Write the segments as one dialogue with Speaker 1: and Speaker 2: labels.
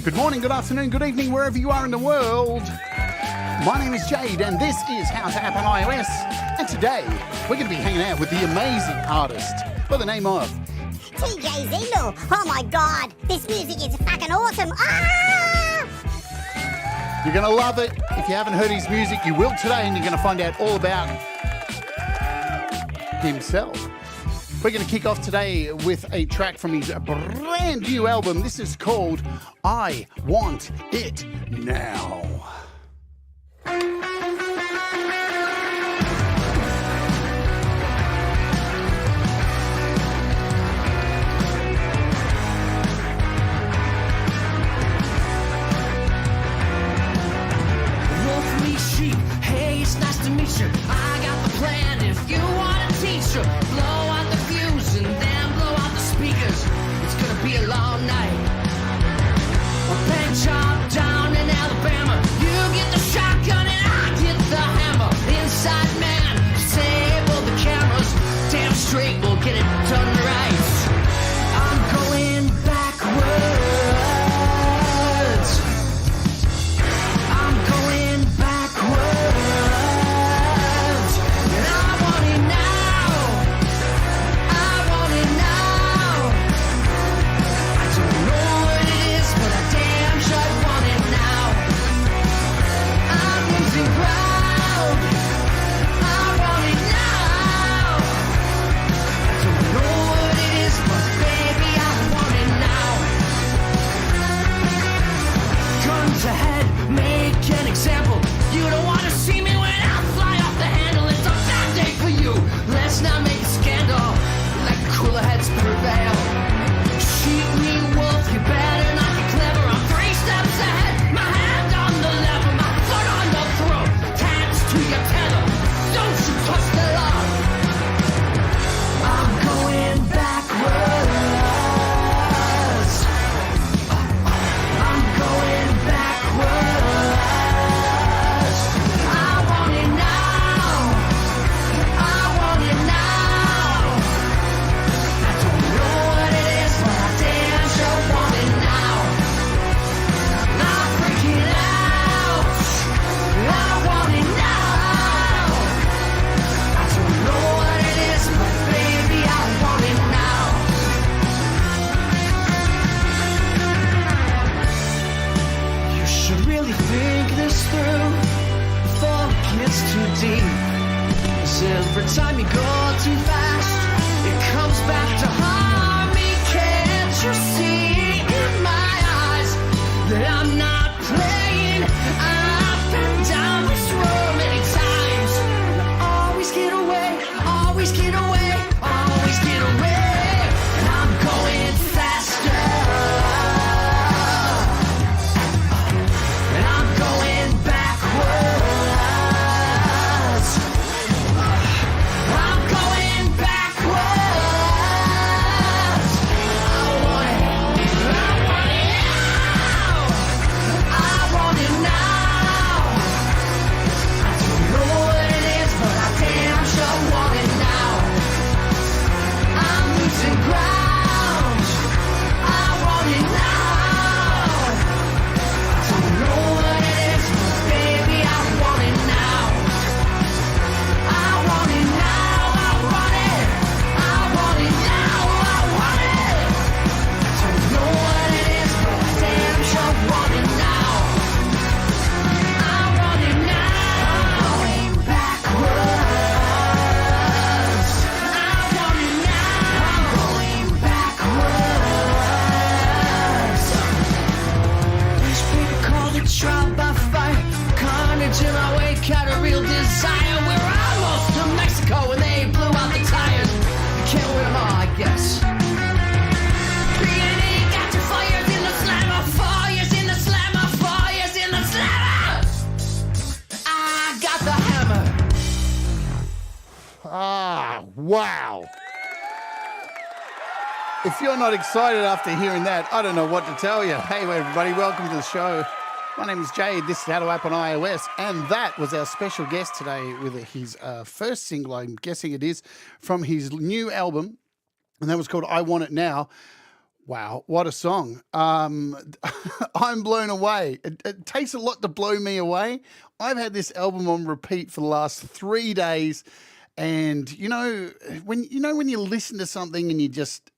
Speaker 1: Good morning, good afternoon, good evening, wherever you are in the world. My name is Jade, and this is How to App on iOS. And today, we're going to be hanging out with the amazing artist by the name of
Speaker 2: TJ Zindle. Oh my God, this music is fucking awesome. Ah!
Speaker 1: You're going to love it. If you haven't heard his music, you will today, and you're going to find out all about himself. We're going to kick off today with a track from his brand new album. This is called I Want It Now.
Speaker 3: Wolf me sheep, hey, it's nice to meet you. I got the plan if you want a teacher. Blow out the fuse and then blow out the speakers. It's gonna be a long night. A paint job down in Alabama. You get the shotgun and I get the hammer. Inside man, disable the cameras. Damn straight, we'll get it done right. I'm going backwards. I'm going backwards. And I want it now. I want it now. I don't know what it is, but I damn sure want it now. I'm losing ground. I want it now. I don't know what it is, but baby, I want it now. Guns ahead, make an example. You don't want to see me when I fly off the handle. It's a bad day for you. Let's not make a scandal. Let cooler heads prevail. Cheat me, wolf, you better not be clever. I'm 3 steps ahead. My hand on the lever, my foot on the throat. Hands to your tether. Don't you touch the law. I'm going backwards. I'm going backwards. I want it now. I want it now. I don't know what it is, but I damn sure want it now. I'm freaking out. I want it now. I don't know what it is, but baby, I want it now. You should really think this through before it gets too deep. 'Cause every time you go too fast, it comes back to harm me. Can't you see in my eyes that I'm not playing? I've been down this road many times. And I always get away, always get away, always get away. And I'm going faster. And I'm going backwards. I'm going backwards. I want it. I want it now. I want it now. I don't know what it is, but I damn sure want it now. I'm losing ground. I want it now. I don't know what it is, but baby, I want it now. I want it now. I want it. I want it now. I want it. I don't know what it is, but I damn sure want it now. I want it now. I'm going backwards. I want it now. I'm going backwards. These people called it trial by fire. Carnage in my wake had a real desire. We're almost to Mexico and they blew out the tires. You can't win them all, I guess. B&E got your fires in the slammer, fires in the slammer, fires in the slammer. I got the hammer.
Speaker 1: Ah, wow. If you're not excited after hearing that, I don't know what to tell you. Hey, everybody, welcome to the show. My name is Jade. This is How to App on iOS. And that was our special guest today with his first single, I'm guessing it is, from his new album. And that was called I Want It Now. Wow, what a song. I'm blown away. It takes a lot to blow me away. I've had this album on repeat for the last 3 days. And when you listen to something and it just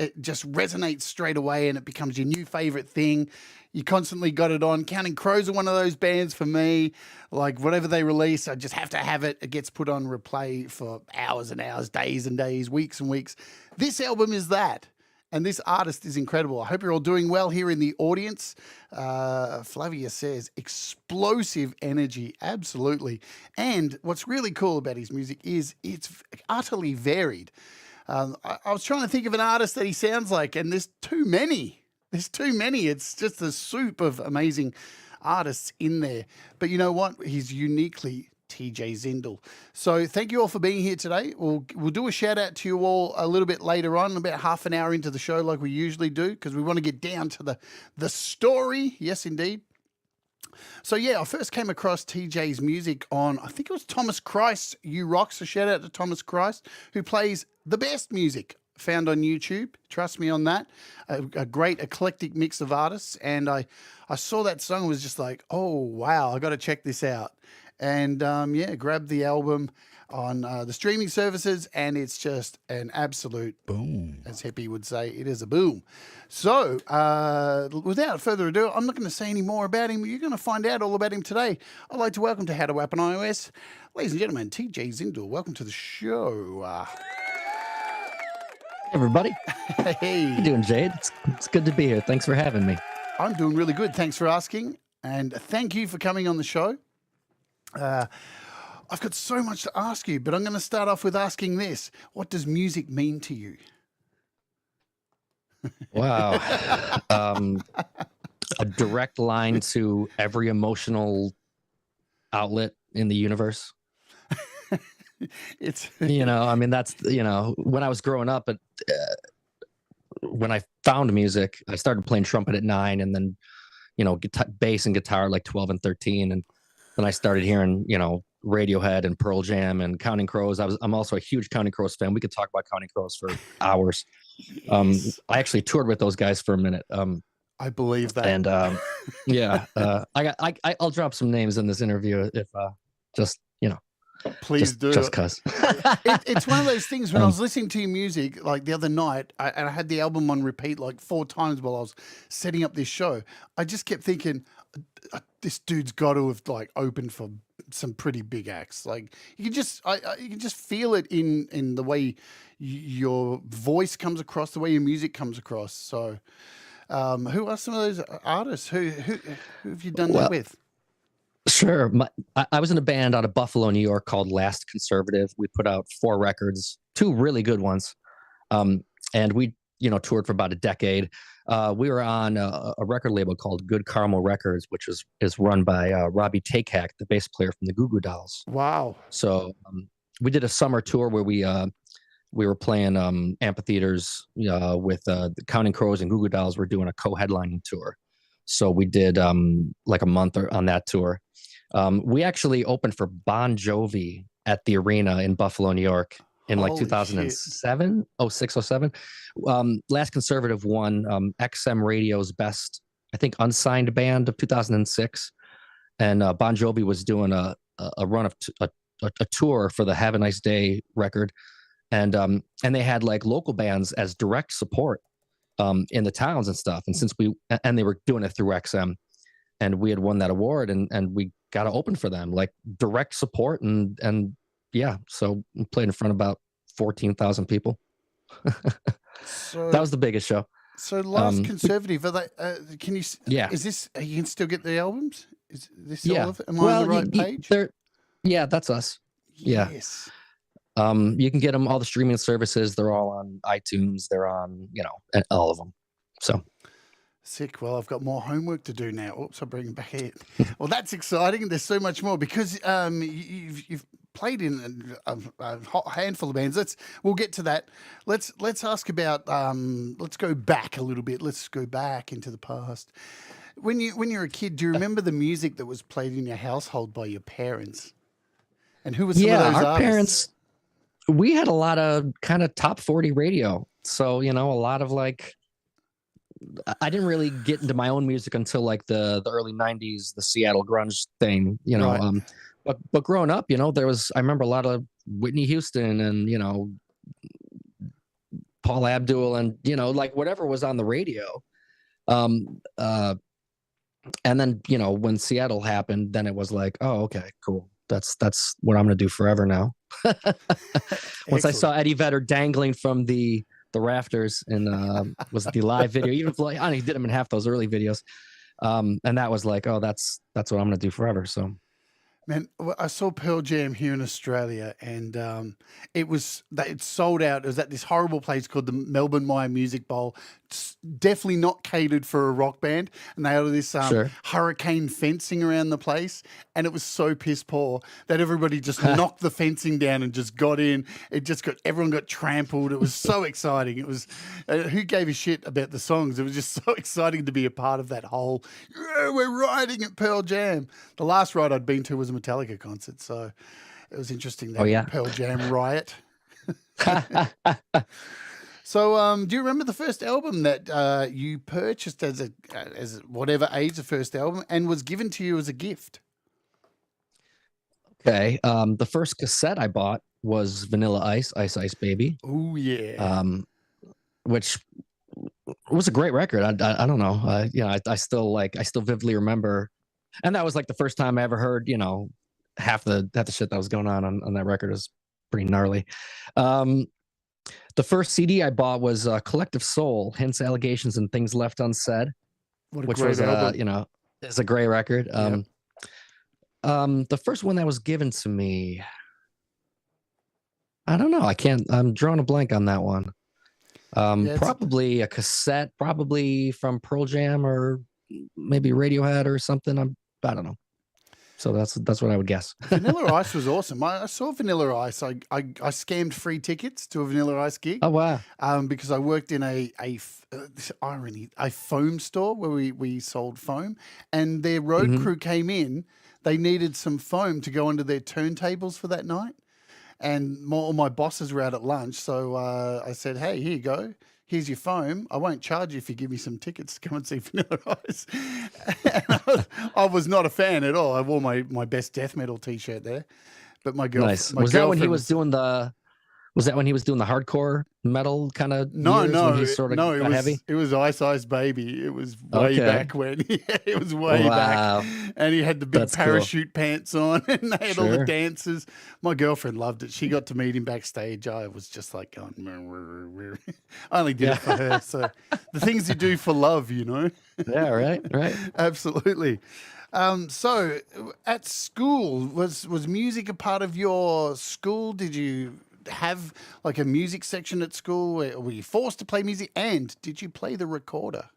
Speaker 1: resonates straight away and it becomes your new favorite thing. You constantly got it on. Counting Crows are one of those bands for me. Like whatever they release, I just have to have it. It gets put on replay for hours and hours, days and days, weeks and weeks. This album is that. And this artist is incredible. I hope you're all doing well here in the audience. Flavia says, explosive energy, absolutely. And what's really cool about his music is it's utterly varied. I was trying to think of an artist that he sounds like, and there's too many. There's too many. It's just a soup of amazing artists in there. But you know what? He's uniquely TJ Zindle. So thank you all for being here today. We'll do a shout out to you all a little bit later on, about half an hour into the show like we usually do, because we want to get down to the story. Yes, indeed. So yeah, I first came across TJ's music on, I think it was Thomas Christ, You Rock. So shout out to Thomas Christ, who plays the best music found on YouTube. Trust me on that. A great eclectic mix of artists. And I saw that song and was just like, oh, wow, I got to check this out. And grabbed the album on the streaming services, and it's just an absolute boom, as Hippie would say. It is a boom. So without further ado, I'm not going to say any more about him. You're going to find out all about him today. I'd like to welcome to How to App on iOS, ladies and gentlemen, TJ Zindle. Welcome to the show.
Speaker 4: Hey everybody.
Speaker 1: Hey.
Speaker 4: How you doing, Jade? It's good to be here. Thanks for having me.
Speaker 1: I'm doing really good. Thanks for asking. And thank you for coming on the show. I've got so much to ask you, but I'm going to start off with asking this. What does music mean to you?
Speaker 4: Wow. A direct line to every emotional outlet in the universe.
Speaker 1: It's
Speaker 4: I mean, that's, when I was growing up, when I found music, I started playing trumpet at 9 and then, bass and guitar like 12 and 13. And then I started hearing, Radiohead and Pearl Jam and Counting Crows. I'm also a huge Counting Crows fan. We could talk about Counting Crows for hours.
Speaker 1: Yes.
Speaker 4: I actually toured with those guys for a minute.
Speaker 1: I believe that.
Speaker 4: And I'll drop some names in this interview if
Speaker 1: please do.
Speaker 4: Just cause.
Speaker 1: It's one of those things when I was listening to your music, like the other night, and I had the album on repeat like 4 times while I was setting up this show. I just kept thinking, this dude's got to have like opened for some pretty big acts. Like you can just feel it in the way your voice comes across, the way your music comes across. So, who are some of those artists? Who have you done that with?
Speaker 4: Sure. I was in a band out of Buffalo, New York called Last Conservative. We put out 4 records, 2 really good ones. And we, toured for about a decade. We were on a record label called Good Caramel Records, which is run by Robbie Takehack, the bass player from the Goo Goo Dolls.
Speaker 1: Wow.
Speaker 4: So we did a summer tour where we were playing amphitheaters with the Counting Crows and Goo Goo Dolls. We're doing a co-headlining tour. So we did like a month on that tour. We actually opened for Bon Jovi at the arena in Buffalo, New York in like 2007, 06, 07. Last Conservative won XM Radio's best, I think, unsigned band of 2006. And Bon Jovi was doing a run of a tour for the Have a Nice Day record. And they had like local bands as direct support in the towns and stuff. And they were doing it through XM, and we had won that award, and we got to open for them, like direct support. And yeah, so we played in front of about 14,000 people.
Speaker 1: So
Speaker 4: that was the biggest show.
Speaker 1: So Last Conservative, are they, can you,
Speaker 4: yeah.
Speaker 1: Is this, you can still get the albums? Is this
Speaker 4: Yeah.
Speaker 1: all of it? Am I on the right page?
Speaker 4: Yeah, that's us.
Speaker 1: Yes.
Speaker 4: Yeah. You can get them all the streaming services. They're all on iTunes. They're on, all of them. So
Speaker 1: sick. Well, I've got more homework to do now. Oops, I'll bring it back here. Well, that's exciting. There's so much more because you've played in a handful of bands. We'll get to that. Let's ask about. Let's go back a little bit. Let's go back into the past. When you're a kid, do you remember the music that was played in your household by your parents? And who were some of those
Speaker 4: our
Speaker 1: artists?
Speaker 4: Parents. We had a lot of kind of top 40 radio. So, a lot of like I didn't really get into my own music until like the early '90s, the Seattle grunge thing, you know.
Speaker 1: Right.
Speaker 4: But growing up, you know, I remember a lot of Whitney Houston and, you know, Paul Abdul and, you know, like whatever was on the radio. Um, uh, and then, you know, when Seattle happened, then it was like, oh, okay, cool. That's what I'm gonna do forever now. Once I saw
Speaker 1: Excellent.
Speaker 4: Eddie Vedder dangling from the rafters and was the live video, even if, like, I know he did them in half those early videos. And that was like, oh, that's what I'm gonna do forever. So
Speaker 1: Man, I saw Pearl Jam here in Australia, and it sold out. It was at this horrible place called the Melbourne Myer Music Bowl. It's definitely not catered for a rock band, and they had all this
Speaker 4: sure.
Speaker 1: hurricane fencing around the place, and it was so piss poor that everybody just knocked the fencing down and just got in. Everyone got trampled. It was so exciting. It was who gave a shit about the songs? It was just so exciting to be a part of that whole. Yeah, we're riding at Pearl Jam. The last ride I'd been to was a Metallica concert, so it was interesting
Speaker 4: Oh
Speaker 1: that
Speaker 4: yeah.
Speaker 1: Pearl Jam riot. So, do you remember the first album that you purchased as whatever age the first album and was given to you as a gift?
Speaker 4: Okay. The first cassette I bought was Vanilla Ice, Ice Ice Baby,
Speaker 1: Oh yeah,
Speaker 4: which was a great record. I don't know. You know, I still vividly remember, and that was like the first time I ever heard, you know, half the shit that was going on that record. Is pretty gnarly. The first CD I bought was Collective Soul, Hints, Allegations, and Things Left Unsaid,
Speaker 1: what a
Speaker 4: which
Speaker 1: great
Speaker 4: was
Speaker 1: album!
Speaker 4: you know, is a great record.
Speaker 1: Yep.
Speaker 4: The first one that was given to me, I don't know. I'm drawing a blank on that one.
Speaker 1: Yeah,
Speaker 4: Probably a cassette, probably from Pearl Jam or maybe Radiohead or something. I don't know. So that's what I would guess.
Speaker 1: Vanilla Ice was awesome. I saw Vanilla Ice. I scammed free tickets to a Vanilla Ice gig.
Speaker 4: Oh wow.
Speaker 1: Because I worked in this irony, a foam store where we sold foam, and their road
Speaker 4: Mhm.
Speaker 1: crew came in. They needed some foam to go onto their turntables for that night, and all my bosses were out at lunch. So I said, "Hey, here you go. Here's your foam. I won't charge you if you give me some tickets to come and see Vanilla Ice." And I was not a fan at all. I wore my best death metal T-shirt there, but my
Speaker 4: Nice.
Speaker 1: my
Speaker 4: Was that when he
Speaker 1: girlfriend
Speaker 4: was doing the? Was that when he was doing the hardcore metal kind of
Speaker 1: No,
Speaker 4: years when
Speaker 1: no,
Speaker 4: he sort of
Speaker 1: no.
Speaker 4: got heavy?
Speaker 1: It was Ice Ice Baby. It was way
Speaker 4: Okay.
Speaker 1: back when. Yeah, it was way
Speaker 4: Wow.
Speaker 1: back, and he had the big
Speaker 4: That's cool.
Speaker 1: parachute pants on, and they had all the
Speaker 4: Sure.
Speaker 1: dancers. My girlfriend loved it. She got to meet him backstage. I was just like going, I only did it for her. So the things you do for love, you know.
Speaker 4: Yeah. Right. Right.
Speaker 1: Absolutely. So at school, was music a part of your school? Did you have like a music section at school? Were you forced to play music? And did you play the recorder?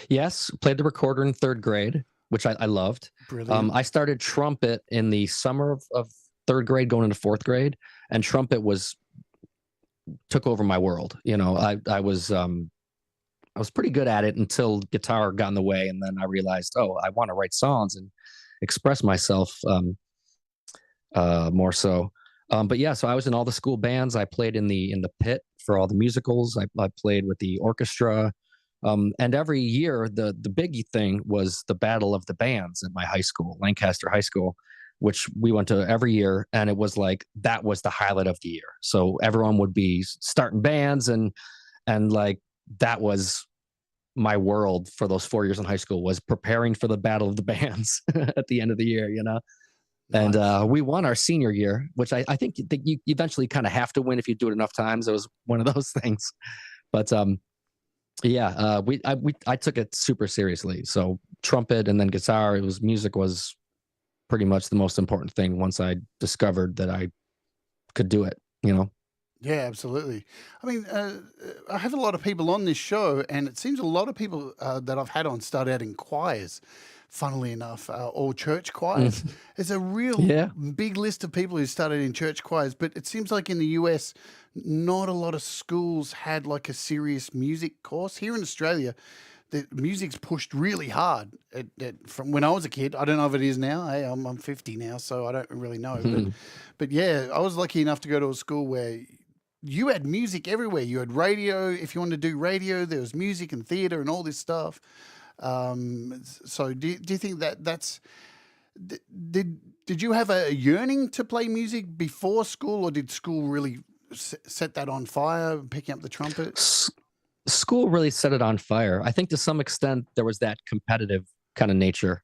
Speaker 4: Yes. Played the recorder in third grade, which I loved.
Speaker 1: Brilliant.
Speaker 4: I started trumpet in the summer of third grade, going into fourth grade, and trumpet took over my world. You know, I was pretty good at it until guitar got in the way, and then I realized, oh, I want to write songs and express myself more so. But yeah, so I was in all the school bands. I played in the pit for all the musicals. I played with the orchestra. And every year, the big thing was the battle of the bands at my high school, Lancaster High School, which we went to every year. And it was like, that was the highlight of the year. So everyone would be starting bands and like, that was my world for those 4 years in high school, was preparing for the battle of the bands at the end of the year, you know?
Speaker 1: Nice.
Speaker 4: And we won our senior year, which I think that you eventually kind of have to win if you do it enough times. It was one of those things. But yeah, I took it super seriously. So trumpet and then guitar, music was pretty much the most important thing once I discovered that I could do it, you know?
Speaker 1: Yeah, absolutely. I mean, I have a lot of people on this show, and it seems a lot of people that I've had on start out in choirs, funnily enough, or church choirs. There's a real
Speaker 4: Yeah.
Speaker 1: big list of people who started in church choirs, but it seems like in the US, not a lot of schools had like a serious music course. Here in Australia, the music's pushed really hard from when I was a kid. I don't know if it is now. Hey, I'm 50 now, so I don't really know. But yeah, I was lucky enough to go to a school where you had music everywhere. You had radio. If you wanted to do radio, there was music and theater and all this stuff. So do you think that's did you have a yearning to play music before school, or did school really set that on fire, picking up the trumpet?
Speaker 4: School really set it on fire. I think to some extent there was that competitive kind of nature,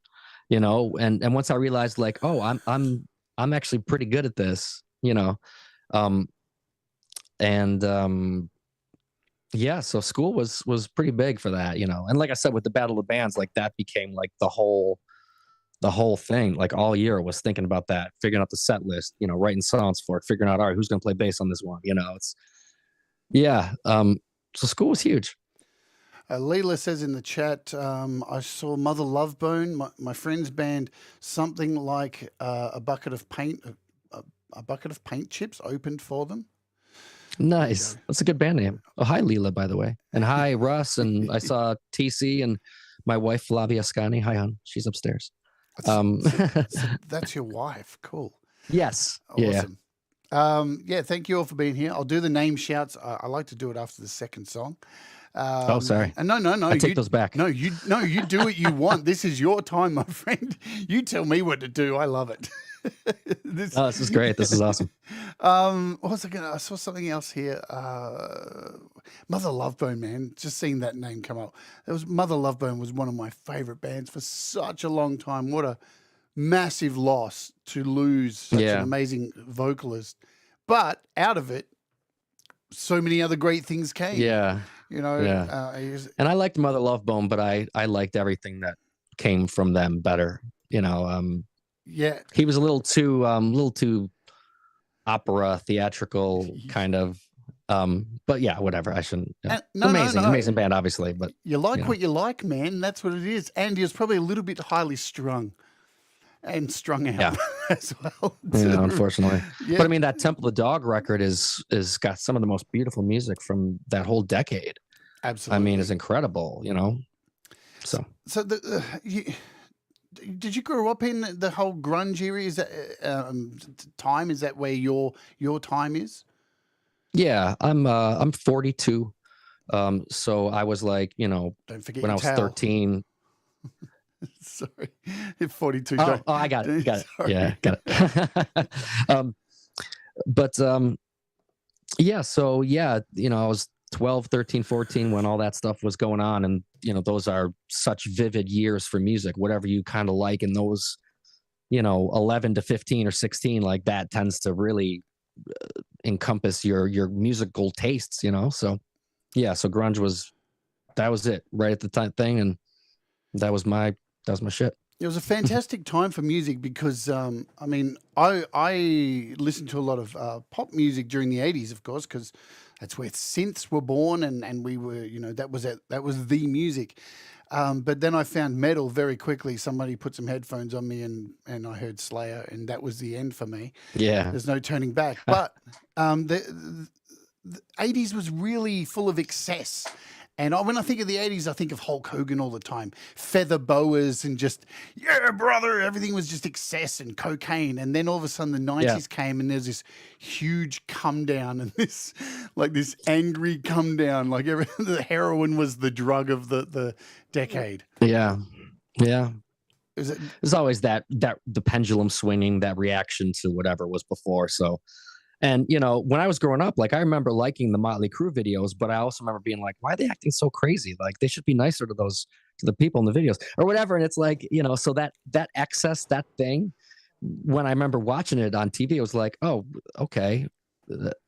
Speaker 4: and once I realized like, oh, I'm actually pretty good at this, and yeah, so school was pretty big for that, and like I said, with the Battle of Bands, like that became like the whole thing. Like all year was thinking about that, figuring out the set list, writing songs for it, figuring out, all right, who's going to play bass on this one, it's so school was huge.
Speaker 1: Leela says in the chat, I saw Mother Love Bone, my friend's band, something like a bucket of paint, a bucket of paint chips opened for them.
Speaker 4: Nice. That's a good band name. Oh, hi, Leela, by the way. And hi, Russ. And I saw TC and my wife, Flavia Scani. Hi, hon. She's upstairs.
Speaker 1: That's your wife. Cool.
Speaker 4: Yes.
Speaker 1: Awesome. Yeah. Thank you all for being here. I'll do the name shouts. I like to do it after the second song.
Speaker 4: Oh, sorry.
Speaker 1: And no.
Speaker 4: I take those back.
Speaker 1: No, you do what you want. This is your time, my friend. You tell me what to do. I love it.
Speaker 4: This is great. This is awesome.
Speaker 1: What was I gonna? I saw something else here. Mother Love Bone, man. Just seeing that name come up. Mother Love Bone was one of my favorite bands for such a long time. What a massive loss to lose such an amazing vocalist. But out of it, so many other great things came.
Speaker 4: Yeah. And I liked Mother Love Bone, but I liked everything that came from them better.
Speaker 1: Yeah,
Speaker 4: he was a little too opera theatrical kind of. But yeah, whatever. I shouldn't. Amazing band, obviously. But
Speaker 1: you like what you like, man. That's what it is. And he was probably a little bit highly strung and strung out as well.
Speaker 4: Yeah, unfortunately. Yeah. But I mean, that Temple of the Dog record is got some of the most beautiful music from that whole decade.
Speaker 1: Absolutely.
Speaker 4: I mean, it's incredible. So
Speaker 1: did you grow up in the whole grunge era? Is that time? Is that where your time is?
Speaker 4: Yeah, I'm 42. So I was like,
Speaker 1: don't forget
Speaker 4: when I was 13.
Speaker 1: Sorry, 42.
Speaker 4: Oh, I got it. Got it.
Speaker 1: Sorry.
Speaker 4: Yeah, got it. Yeah. So yeah, I was 12, 13, 14 when all that stuff was going on, and those are such vivid years for music. Whatever you kind of like in those, 11 to 15 or 16, like that tends to really encompass your musical tastes. So yeah, so grunge was it right at the time thing, and that was my shit.
Speaker 1: It was a fantastic time for music because, I listened to a lot of pop music during the 80s, of course, because that's where synths were born, and we were, that was the music. But then I found metal very quickly. Somebody put some headphones on me, and I heard Slayer, and that was the end for me.
Speaker 4: Yeah.
Speaker 1: There's no turning back. But the 80s was really full of excess. And when I think of the 80s, I think of Hulk Hogan all the time. Feather boas and just, yeah, brother, everything was just excess and cocaine. And then all of a sudden the 90s came, and there's this huge come down and this angry come down. Like the heroin was the drug of the decade.
Speaker 4: Yeah. Yeah. There's always that the pendulum swinging, that reaction to whatever was before. So, and when I was growing up, like I remember liking the Motley Crue videos, but I also remember being like, why are they acting so crazy? Like they should be nicer to the people in the videos or whatever. And it's like, so that excess, that thing, when I remember watching it on TV, it was like, oh, okay,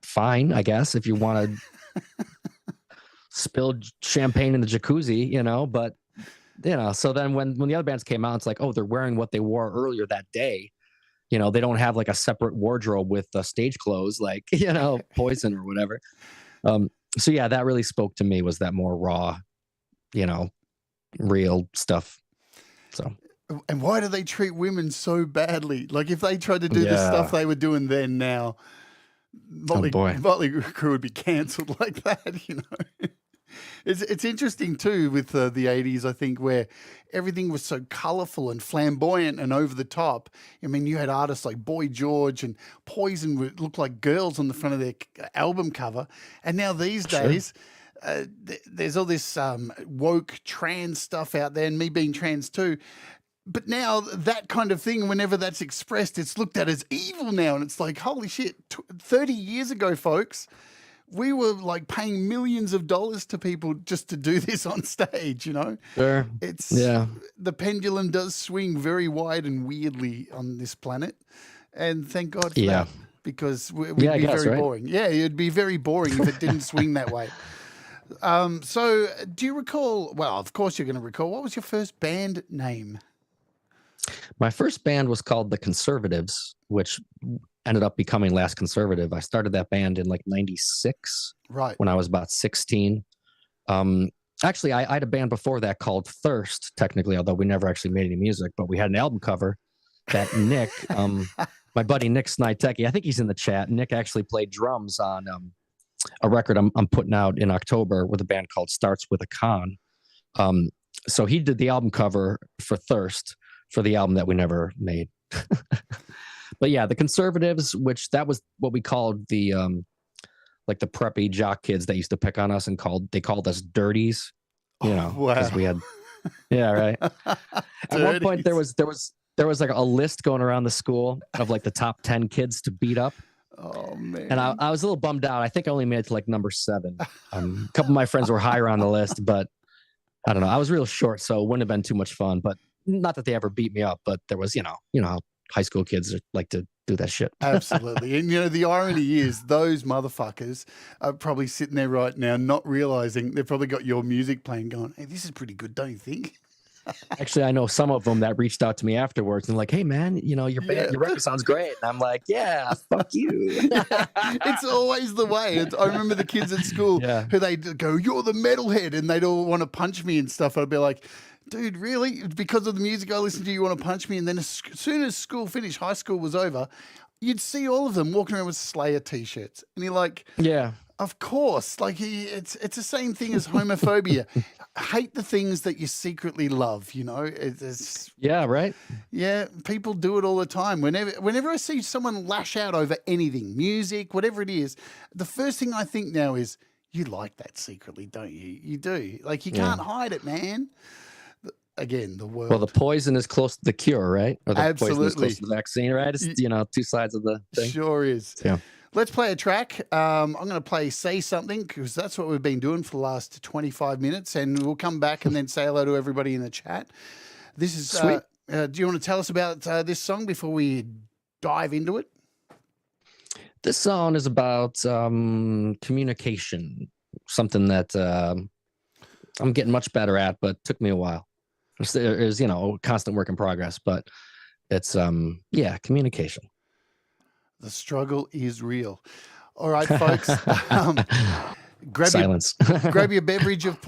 Speaker 4: fine, I guess, if you want to spill champagne in the jacuzzi, but so then when the other bands came out, it's like, oh, they're wearing what they wore earlier that day. They don't have like a separate wardrobe with stage clothes, like, Poison or whatever. So yeah, that really spoke to me, was that more raw, real stuff. So.
Speaker 1: And why do they treat women so badly? Like if they tried to do the stuff they were doing then now, Motley Crue would be cancelled like that, It's interesting too with the 80s, I think, where everything was so colorful and flamboyant and over the top. I mean, you had artists like Boy George and Poison would look like girls on the front of their album cover. And now these days, there's all this woke trans stuff out there, and me being trans too. But now that kind of thing, whenever that's expressed, it's looked at as evil now. And it's like, holy shit, 30 years ago, folks, we were like paying millions of dollars to people just to do this on stage, you know?
Speaker 4: Sure.
Speaker 1: The pendulum does swing very wide and weirdly on this planet. And thank God for that, because we'd be very boring. Yeah, it'd be very boring if it didn't swing that way. So do you recall, well, of course you're going to recall, what was your first band name?
Speaker 4: My first band was called The Conservatives, which ended up becoming Last Conservative. I started that band in like 96,
Speaker 1: right,
Speaker 4: when I was about 16. Actually, I had a band before that called Thirst, technically, although we never actually made any music, but we had an album cover that Nick, my buddy Nick Snitecki, I think he's in the chat. Nick actually played drums on a record I'm putting out in October with a band called Starts With a Con. So he did the album cover for Thirst for the album that we never made. But yeah, The Conservatives, which that was what we called the like the preppy jock kids that used to pick on us, and they called us dirties, you know, because we had, yeah, right. At one point there was like a list going around the school of like the top 10 kids to beat up.
Speaker 1: Oh man.
Speaker 4: And I was a little bummed out. I think I only made it to like number 7. A couple of my friends were higher on the list, but I don't know. I was real short, so it wouldn't have been too much fun. But not that they ever beat me up, but there was, you know how high school kids like to do that shit.
Speaker 1: Absolutely. And, you know, the irony is those motherfuckers are probably sitting there right now not realizing they've probably got your music playing going, hey, this is pretty good, don't you think?
Speaker 4: Actually, I know some of them that reached out to me afterwards and like, hey, man, you know, your band, your record sounds great. And I'm like, yeah, fuck you.
Speaker 1: It's always the way. I remember the kids at school who they'd go, you're the metalhead, and they'd all want to punch me and stuff. I'd be like, dude, really? Because of the music I listen to, you want to punch me? And then as soon as school finished, high school was over, you'd see all of them walking around with Slayer T-shirts. And you're like, yeah, of course. Like it's the same thing as homophobia. Hate the things that you secretly love, you know?
Speaker 4: Yeah, right?
Speaker 1: Yeah, people do it all the time. Whenever I see someone lash out over anything, music, whatever it is, the first thing I think now is, you like that secretly, don't you? You do. Like, you can't hide it, man. Again, the world.
Speaker 4: Well, the poison is close to the cure, right? Or the
Speaker 1: Absolutely.
Speaker 4: poison is close to the vaccine, right? It's, you know, two sides of the thing.
Speaker 1: Sure is.
Speaker 4: Yeah.
Speaker 1: Let's play a track. I'm going to play Say Something, because that's what we've been doing for the last 25 minutes, and we'll come back and then say hello to everybody in the chat. This is
Speaker 4: sweet.
Speaker 1: Do you want to tell us about this song before we dive into it?
Speaker 4: This song is about communication, something that I'm getting much better at, but took me a while. There's, you know, constant work in progress, but it's, communication.
Speaker 1: The struggle is real. All right, folks.
Speaker 4: Silence.
Speaker 1: Grab your beverage of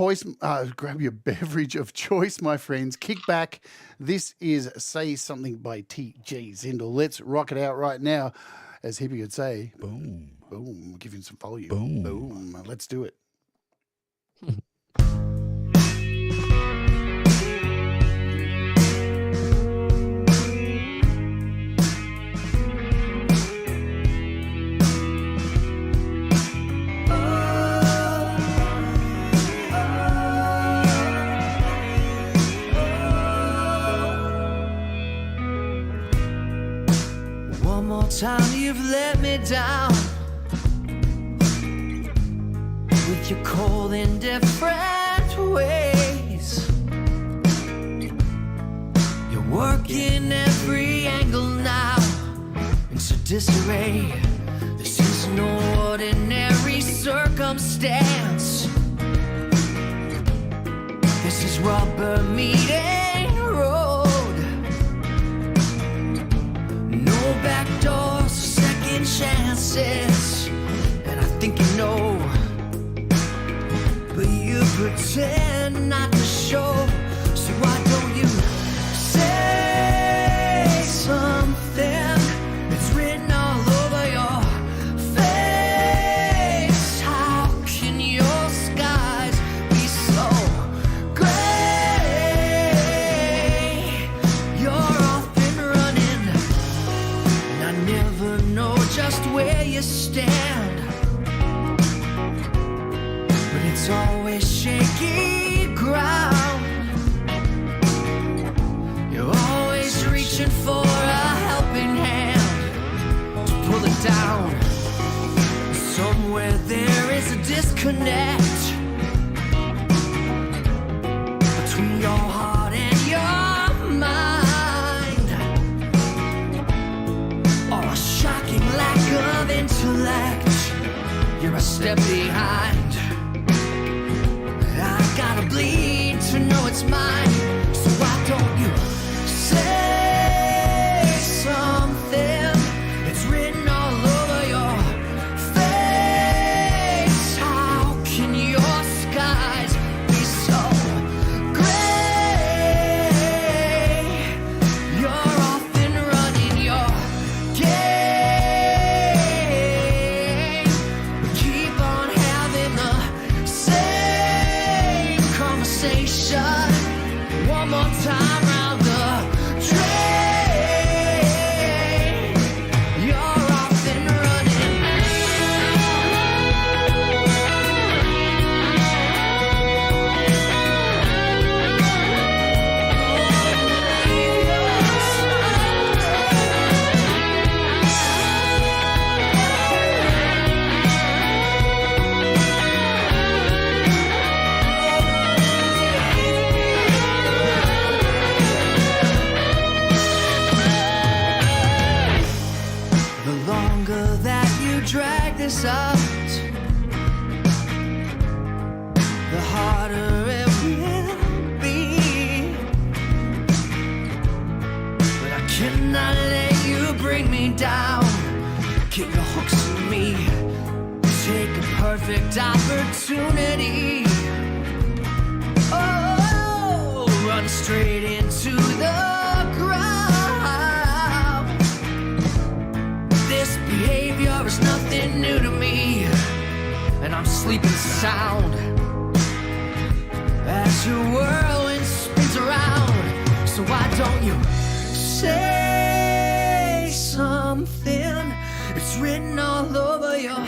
Speaker 1: choice, my friends. Kick back. This is Say Something by TJ Zindle. Let's rock it out right now. As Hippie would say, boom, boom. Give him some volume. Boom. Boom. Let's do it.
Speaker 3: Time you've let me down with your cold indifferent ways. You're working every angle now into disarray. This is no ordinary circumstance. This is rubber meeting road. No back doors, second chances, and I think you know, but you pretend not to show. So why don't you say something? It's written all over your face. How can your skies never know just where you stand, but it's always shaky ground. You're always reaching for a helping hand to pull it down. Somewhere there is a disconnect between your heart and your mind, or a shocking lack of intellect. You're a step behind. I gotta bleed to know it's mine. So why don't you say something? It's written all over your face. How can your skies be so gray? You're often running your game. Keep on having the same conversation. One more time round the train. You're often running. The longer that you drag this out, the harder it will be. But I cannot let you bring me down. Get your hooks in me. Take a perfect opportunity. Oh, run straight into the ground. This behavior is nothing new to me, and I'm sleeping sound as your whirlwind spins around. So why don't you say something? It's written all over your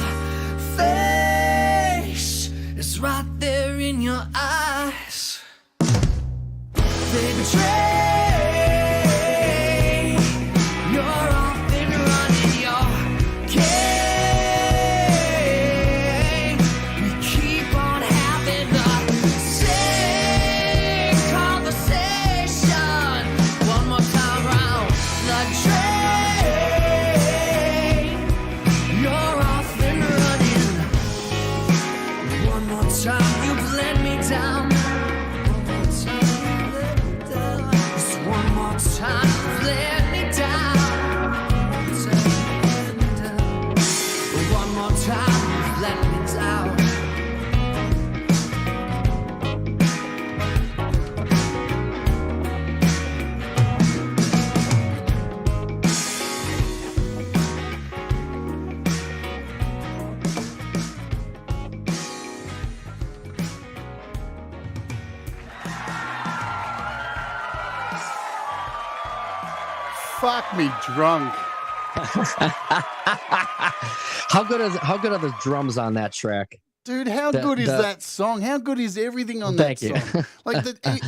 Speaker 3: face. It's right there in your eyes. They betray. You're often running your game. We keep on having the same conversation. One more time round the train. You're often running. One more time, you've let me down. One more time, you've let me down. One more time, you've let me down.
Speaker 1: Fuck me drunk.
Speaker 4: How good are the drums on that track?
Speaker 1: Dude, how good is that song? How good is everything on that
Speaker 4: Thank you.
Speaker 1: song? Like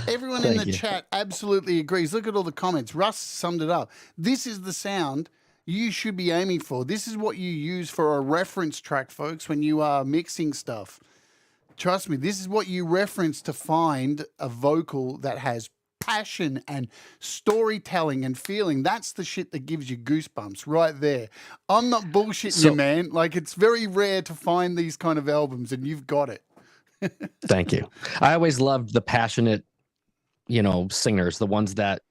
Speaker 1: everyone in
Speaker 4: Thank
Speaker 1: the
Speaker 4: you.
Speaker 1: chat absolutely agrees. Look at all the comments. Russ summed it up. This is the sound you should be aiming for. This is what you use for a reference track, folks, when you are mixing stuff. Trust me, this is what you reference to find a vocal that has passion and storytelling and feeling. That's the shit that gives you goosebumps right there. I'm not bullshitting you, man. Like, it's very rare to find these kind of albums, and you've got it.
Speaker 4: Thank you. I always loved the passionate, singers, the ones that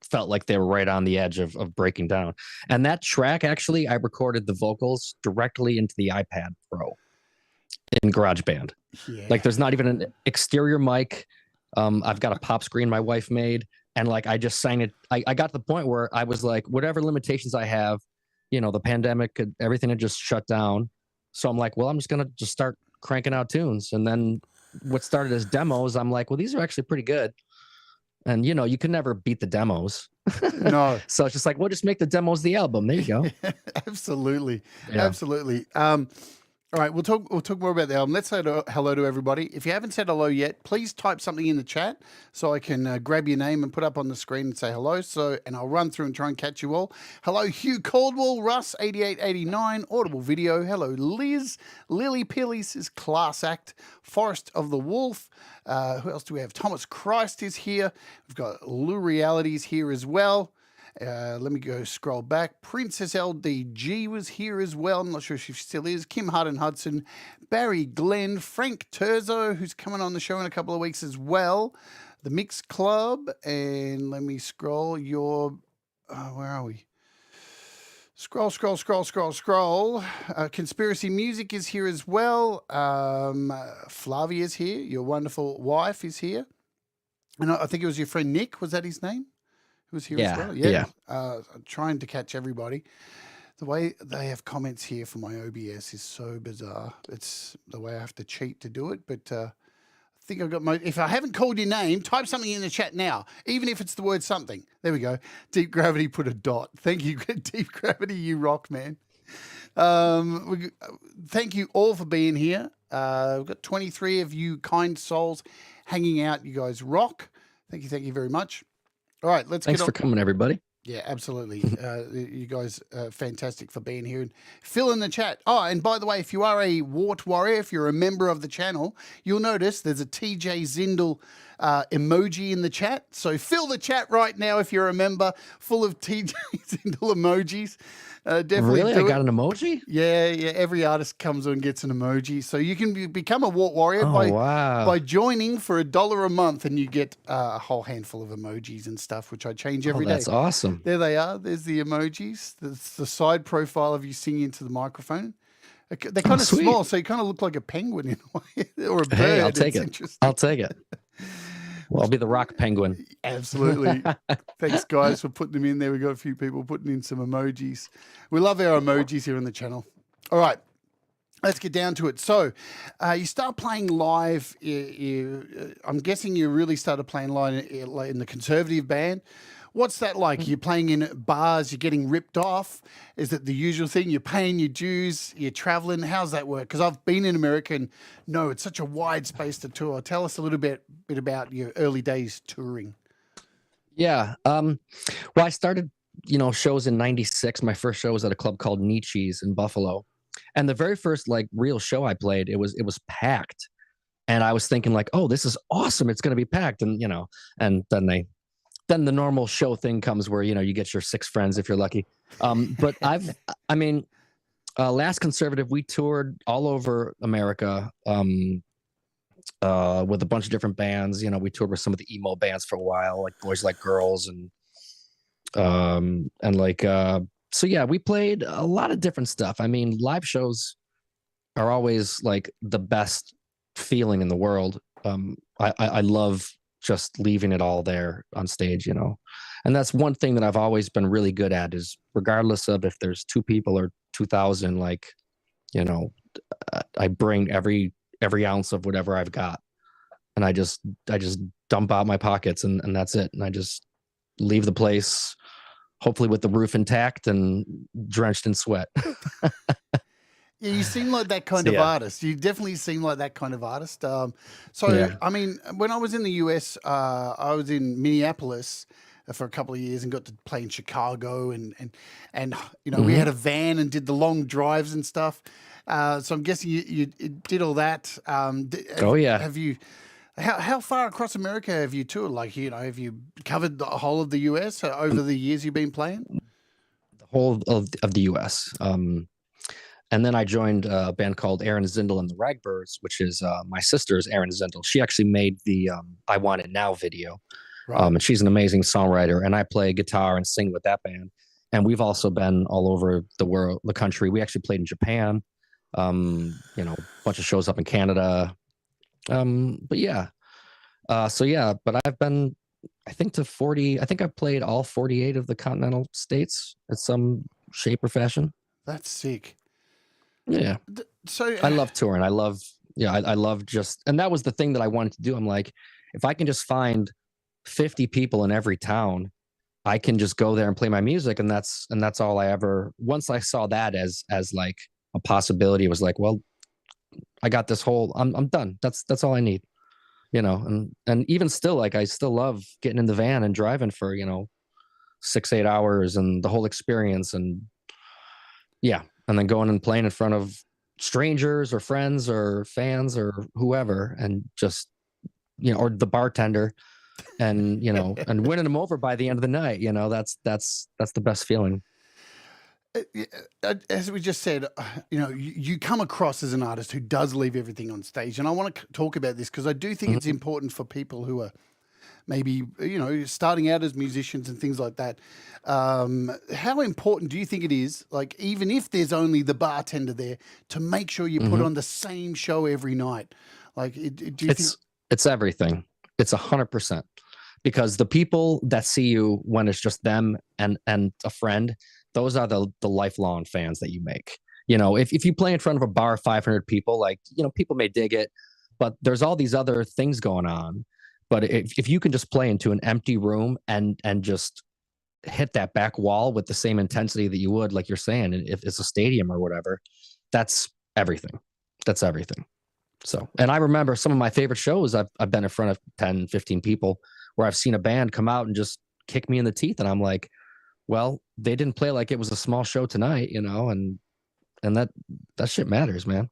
Speaker 4: felt like they were right on the edge of breaking down. And that track, actually, I recorded the vocals directly into the iPad Pro in GarageBand.
Speaker 1: Yeah.
Speaker 4: Like, there's not even an exterior mic. I've got a pop screen my wife made, and like I just sang it. I got to the point where I was like, whatever limitations I have, the pandemic, everything had just shut down. So I'm like, well, I'm just gonna start cranking out tunes. And then what started as demos, I'm like, well, these are actually pretty good. And you can never beat the demos.
Speaker 1: No.
Speaker 4: So it's just like, we'll just make the demos the album. There you go.
Speaker 1: Absolutely.
Speaker 4: Yeah.
Speaker 1: Absolutely. All right, we'll talk more about the album. Let's say hello to everybody. If you haven't said hello yet, please type something in the chat so I can grab your name and put up on the screen and say hello. And I'll run through and try and catch you all. Hello, Hugh Caldwell, Russ 8889, Audible Video. Hello, Liz, Lily Pillies is Class Act, Forest of the Wolf. Who else do we have? Thomas Christ is here. We've got Lou Realities here as well. Let me go scroll back. Princess LDG was here as well. I'm not sure if she still is. Kim Hardin Hudson, Barry Glenn, Frank Terzo, who's coming on the show in a couple of weeks as well. The Mix Club, and let me scroll. Where are we? Scroll. Conspiracy Music is here as well. Flavia's here. Your wonderful wife is here. And I think it was your friend Nick. Was that his name? Was here as well. Yeah. Trying to catch everybody. The way they have comments here for my OBS is so bizarre. It's the way I have to cheat to do it. But I think I've got if I haven't called your name, type something in the chat now, even if it's the word something. There we go. Deep Gravity put a dot. Thank you, Deep Gravity. You rock, man. Thank you all for being here. We've got 23 of you kind souls hanging out. You guys rock. Thank you very much. All right,
Speaker 4: Thanks for coming, everybody.
Speaker 1: Yeah, absolutely. You guys are fantastic for being here. And fill in the chat. Oh, and by the way, if you are a Wart Warrior, if you're a member of the channel, you'll notice there's a TJ Zindle emoji in the chat. So fill the chat right now if you're a member, full of TJ Zindle emojis. Definitely.
Speaker 4: Really? I got an emoji?
Speaker 1: Yeah. Every artist comes on and gets an emoji. So you can become a Wart Warrior by joining for $1 a month, and you get a whole handful of emojis and stuff, which I change every day.
Speaker 4: That's awesome.
Speaker 1: There they are. There's the emojis. There's the side profile of you singing into the microphone. They're kind of small, so you kind of look like a penguin in a way, or a bird.
Speaker 4: Hey, I'll take it. I'll take it. Well, I'll be the rock penguin.
Speaker 1: Absolutely. Thanks, guys, for putting them in there. We got a few people putting in some emojis. We love our emojis here on the channel. All right, let's get down to it. So you start playing live. I'm guessing you really started playing live in the conservative band. What's that like? You're playing in bars, you're getting ripped off. Is it the usual thing? You're paying your dues, you're traveling. How's that work? Because I've been in America and no, it's such a wide space to tour. Tell us a little bit about your early days touring.
Speaker 4: Yeah. Well, I started, shows in 96. My first show was at a club called Nietzsche's in Buffalo. And the very first real show I played, it was packed. And I was thinking oh, this is awesome. It's going to be packed. And, and then the normal show thing comes where, you get your 6 friends if you're lucky. But Last Conservative, we toured all over America with a bunch of different bands. We toured with some of the emo bands for a while, like Boys Like Girls. So yeah, we played a lot of different stuff. Live shows are always the best feeling in the world. I love just leaving it all there on stage, and that's one thing that I've always been really good at, is regardless of if there's 2 people or 2,000, I bring every ounce of whatever I've got, and I just dump out my pockets, and that's it. And I just leave the place, hopefully with the roof intact and drenched in sweat.
Speaker 1: Yeah, you seem like that kind of artist. You definitely seem like that kind of artist. When I was in the US, I was in Minneapolis for a couple of years and got to play in Chicago, and we had a van and did the long drives and stuff. So I'm guessing you did all that. Have you? How far across America have you toured? Have you covered the whole of the US over the years you've been playing?
Speaker 4: The whole of the US. And then I joined a band called Erin Zindle and the Ragbirds, which is my sister's Erin Zindle. She actually made the I Want It Now video. Right. And she's an amazing songwriter. And I play guitar and sing with that band. And we've also been all over the country. We actually played in Japan, a bunch of shows up in Canada. But I've been, I think, to 40. I think I've played all 48 of the continental states in some shape or fashion.
Speaker 1: That's sick.
Speaker 4: Yeah. So I love touring. I love just, and that was the thing that I wanted to do. I'm like, if I can just find 50 people in every town I can just go there and play my music, and that's all I ever. Once I saw that as like a possibility, it was like, well, I got this whole. I'm done. That's all I need, And even still, like I still love getting in the van and driving for 6-8 hours and the whole experience, and yeah, and then going and playing in front of strangers or friends or fans or whoever, and just or the bartender, and and winning them over by the end of the night. That's the best feeling.
Speaker 1: As we just said, you come across as an artist who does leave everything on stage, and I want to talk about this because I do think it's important for people who are maybe starting out as musicians and things like that. How important do you think it is, like even if there's only the bartender there, to make sure you put on the same show every night? Like, do you think
Speaker 4: it's everything? It's 100%, because the people that see you when it's just them and a friend, those are the lifelong fans that you make. If you play in front of a bar of 500 people, like, people may dig it, but there's all these other things going on. But if you can just play into an empty room and just hit that back wall with the same intensity that you would, like you're saying, if it's a stadium or whatever, that's everything. That's everything. So, and I remember some of my favorite shows I've been in front of 10, 15 people where I've seen a band come out and just kick me in the teeth. And I'm like, well, they didn't play like it was a small show tonight, and that shit matters, man.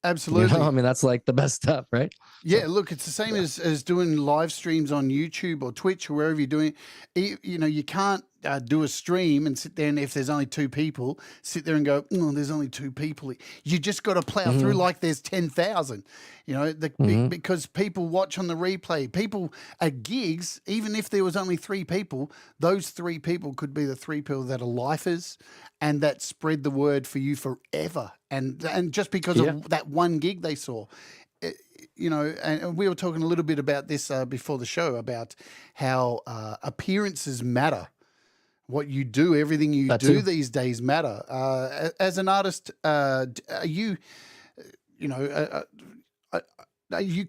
Speaker 1: Absolutely.
Speaker 4: I mean, that's like the best stuff, right?
Speaker 1: Yeah, look, it's the same as doing live streams on YouTube or Twitch or wherever you're doing it. You can't do a stream and sit there, and if there's only 2 people, sit there and go, oh, there's only 2 people. You just got to plow through like there's 10,000, because people watch on the replay. People at gigs, even if there was only 3 people, those 3 people could be the 3 people that are lifers and that spread the word for you forever. And just because of that one gig they saw. And we were talking a little bit about this before the show, about how appearances matter. What you do, everything you do these days matter. As an artist, are you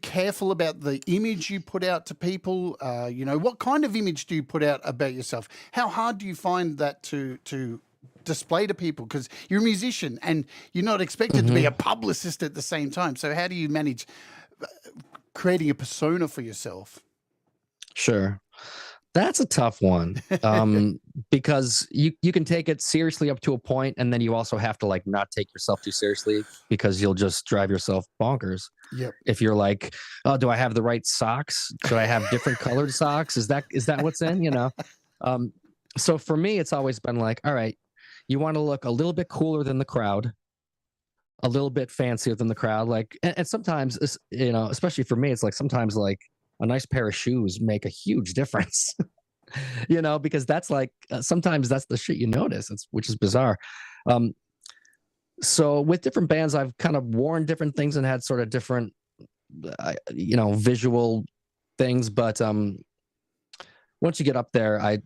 Speaker 1: careful about the image you put out to people? What kind of image do you put out about yourself? How hard do you find that to display to people? Because you're a musician and you're not expected to be a publicist at the same time. So how do you manage creating a persona for yourself?
Speaker 4: Sure. That's a tough one, because you can take it seriously up to a point, and then you also have to like not take yourself too seriously, because you'll just drive yourself bonkers.
Speaker 1: Yep.
Speaker 4: If you're like, oh, do I have the right socks? Do I have different colored socks? Is that what's in? So for me, it's always been like, all right, you want to look a little bit cooler than the crowd, a little bit fancier than the crowd. Like, and sometimes, especially for me, it's like sometimes like a nice pair of shoes make a huge difference, because that's like, sometimes that's the shit you notice, which is bizarre. So with different bands, I've kind of worn different things and had sort of different, visual things. But once you get up there, I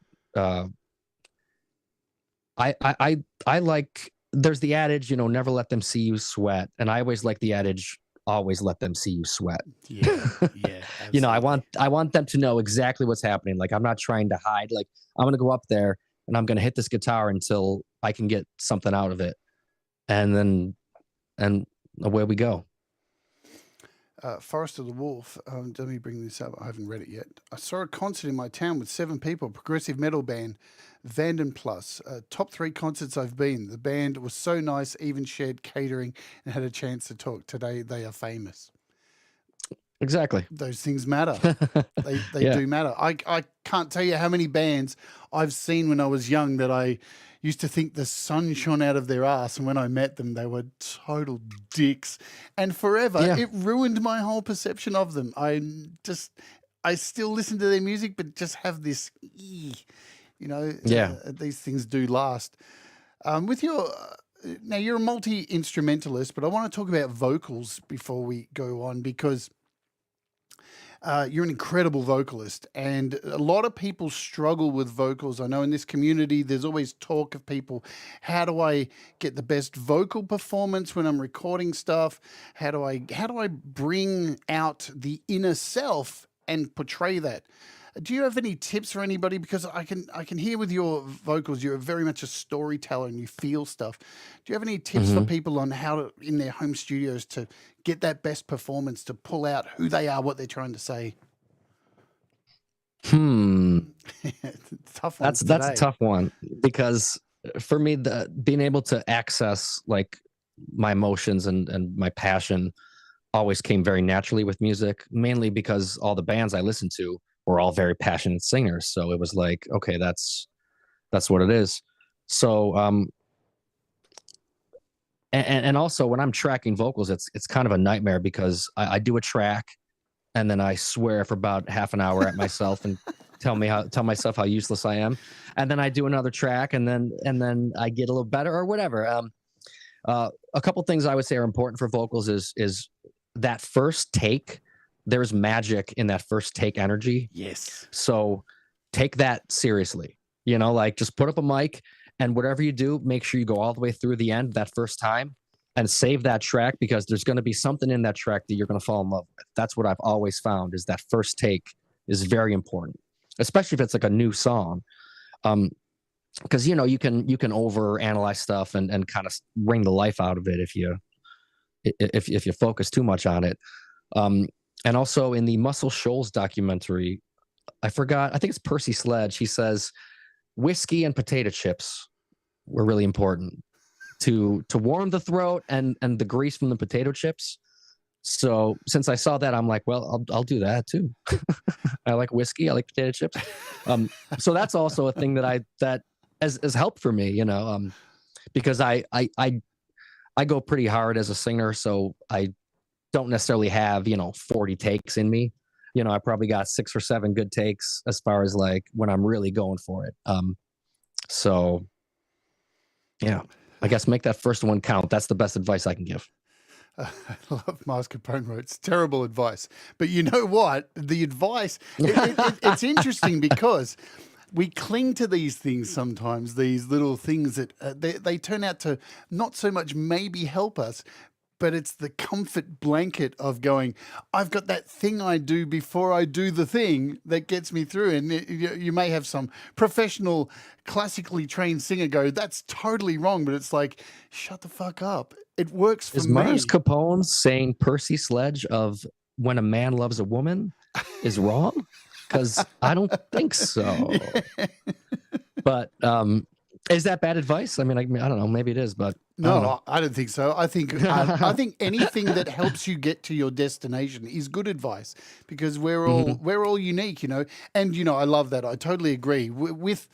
Speaker 4: like, there's the adage, never let them see you sweat. And I always like the adage, always let them see you sweat.
Speaker 1: Yeah.
Speaker 4: I want them to know exactly what's happening. Like, I'm not trying to hide. Like, I'm going to go up there and I'm going to hit this guitar until I can get something out of it. And away we go.
Speaker 1: Forest of the Wolf. Let me bring this up. I haven't read it yet. I saw a concert in my town with 7 people, progressive metal band, Vanden Plus. Top 3 concerts I've been. The band was so nice, even shared catering and had a chance to talk. Today they are famous.
Speaker 4: Exactly.
Speaker 1: Those things matter. They do matter. I can't tell you how many bands I've seen when I was young that I used to think the sun shone out of their ass, and when I met them, they were total dicks. And forever, it ruined my whole perception of them. I still listen to their music, but just have this, these things do last. With your now, you're a multi-instrumentalist, but I want to talk about vocals before we go on, because you're an incredible vocalist, and a lot of people struggle with vocals. I know in this community, there's always talk of people, how do I get the best vocal performance when I'm recording stuff? How do I bring out the inner self and portray that? Do you have any tips for anybody? Because I can hear with your vocals, you're very much a storyteller and you feel stuff. Do you have any tips for
Speaker 4: Hmm.
Speaker 1: people on how to, in their home studios, to get that best performance, to pull out who they are, what they're trying to say?
Speaker 4: Hmm.
Speaker 1: Tough ones
Speaker 4: That's a
Speaker 1: today.
Speaker 4: tough one because for me, the being able to access like my emotions and my passion always came very naturally with music, mainly because all the bands I listened to were all very passionate singers. So it was like, okay, that's what it is. So and also when I'm tracking vocals, it's kind of a nightmare because I do a track and then I swear for about half an hour at myself and tell myself how useless I am, and then I do another track and then I get a little better or whatever. A couple things I would say are important for vocals is that first take. There's magic in that first take energy.
Speaker 1: Yes.
Speaker 4: So take that seriously. Like just put up a mic and whatever you do, make sure you go all the way through the end that first time and save that track because there's going to be something in that track that you're going to fall in love with. That's what I've always found is that first take is very important, especially if it's like a new song. Because you can over analyze stuff and kind of wring the life out of it if you focus too much on it. And also in the Muscle Shoals documentary, I think it's Percy Sledge. He says whiskey and potato chips were really important to warm the throat and the grease from the potato chips. So since I saw that, I'm like, well, I'll do that too. I like whiskey. I like potato chips. So that's also a thing that has helped for me, because I go pretty hard as a singer. So I don't necessarily have, 40 takes in me. I probably got 6 or 7 good takes as far as like when I'm really going for it. So yeah, I guess make that first one count. That's the best advice I can give.
Speaker 1: I love Mars Capone wrote, it's terrible advice. But you know what? The advice, it's interesting because we cling to these things sometimes, these little things that they turn out to not so much maybe help us, but it's the comfort blanket of going, I've got that thing I do before I do the thing that gets me through. And you may have some professional, classically trained singer go, that's totally wrong. But it's like, shut the fuck up. It works for
Speaker 4: Is
Speaker 1: me.
Speaker 4: Mars Capone saying Percy Sledge of when a man loves a woman is wrong? Because I don't think so. But is that bad advice? I mean, I don't know. Maybe it is, but
Speaker 1: No, I don't think so. I think anything that helps you get to your destination is good advice because we're all unique, And I love that. I totally agree with